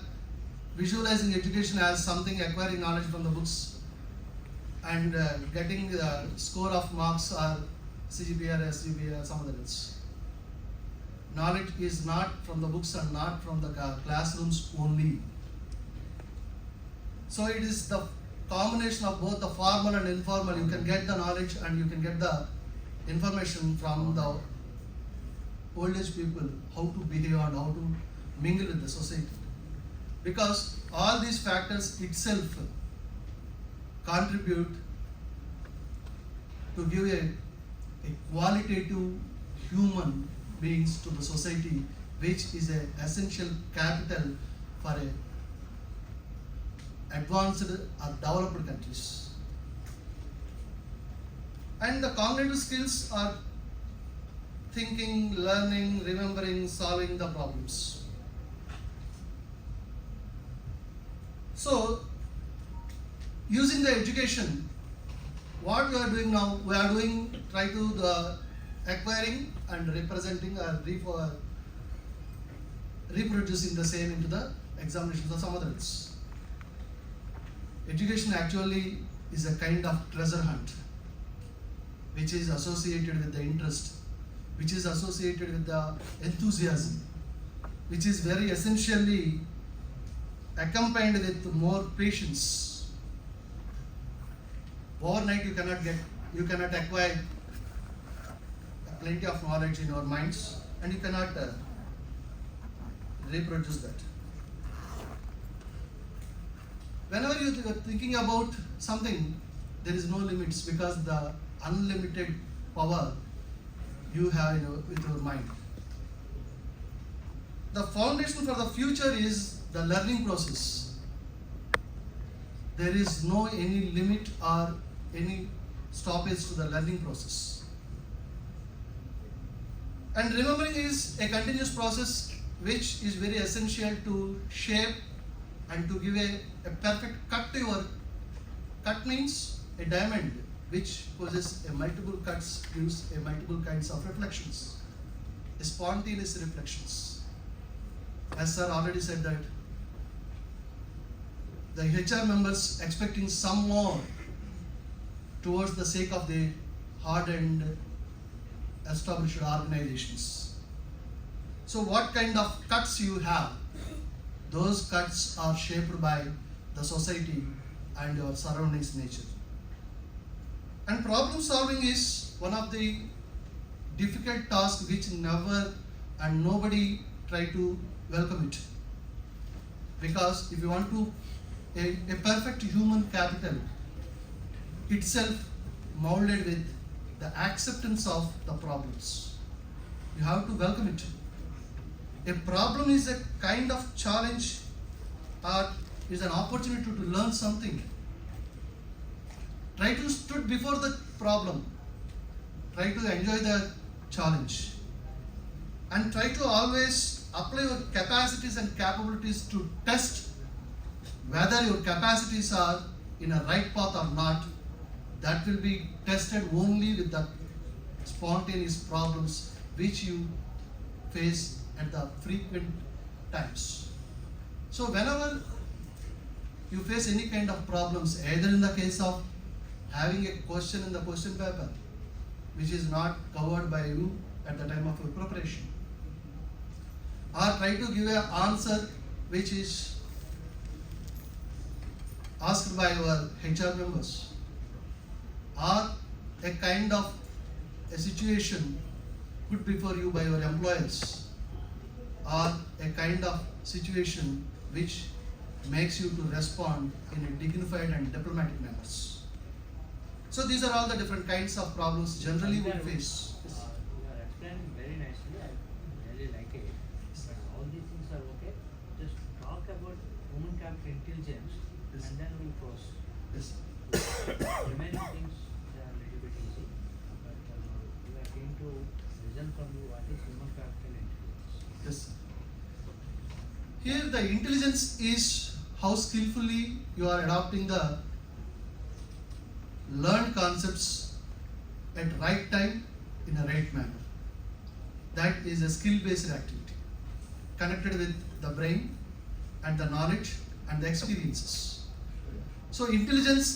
visualizing education as something acquiring knowledge from the books and getting the score of marks or CGPA or SGPA or some other else. Knowledge is not from the books and not from the classrooms only. So it is the combination of both the formal and informal. You can get the knowledge and you can get the information from the old age people, how to behave and how to mingle with the society. Because all these factors itself contribute to give a qualitative human beings to the society, which is an essential capital for a advanced or developed countries. And the cognitive skills are thinking, learning, remembering, solving the problems. So, using the education, what we are doing now, we are try to acquiring and representing or reproducing the same into the examinations or some others. Education actually is a kind of treasure hunt, which is associated with the interest, which is associated with the enthusiasm, which is very essentially accompanied with more patience. Overnight you cannot acquire plenty of knowledge in our minds, and you cannot reproduce that. Whenever you are thinking about something, there is no limits, because the unlimited power you have with your mind. The foundation for the future is the learning process. There is no any limit or any stoppage to the learning process. And remembering is a continuous process which is very essential to shape and to give a perfect cut to your. Cut means a diamond which possesses a multiple cuts, gives a multiple kinds of reflections, spontaneous reflections. As sir already said that the HR members expecting some more towards the sake of the hard and established organizations. So what kind of cuts you have, those cuts are shaped by the society and your surroundings nature. And problem solving is one of the difficult tasks which never and nobody try to welcome it. Because if you want to a perfect human capital itself molded with the acceptance of the problems, you have to welcome it. A problem is a kind of challenge or is an opportunity to learn something. Try to stood before the problem. Try to enjoy the challenge. And try to always apply your capacities and capabilities to test whether your capacities are in a right path or not. That will be tested only with the spontaneous problems which you face at the frequent times. So whenever you face any kind of problems, either in the case of having a question in the question paper which is not covered by you at the time of your preparation, or try to give an answer which is asked by your HR members, or a kind of a situation put before you by your employers, or a kind of situation which makes you to respond in a dignified and diplomatic manners. So these are all the different kinds of problems generally we face. You are explaining very nicely. I really like it. But all these things are okay. Just talk about human capital intelligence, Yes. and then we'll close. Yes. Remaining things they are a little bit easy. But we are going to listen from you what is human capital intelligence. Yes. Here the intelligence is how skillfully you are adopting the learned concepts at right time in a right manner. That is a skill-based activity connected with the brain and the knowledge and the experiences. So intelligence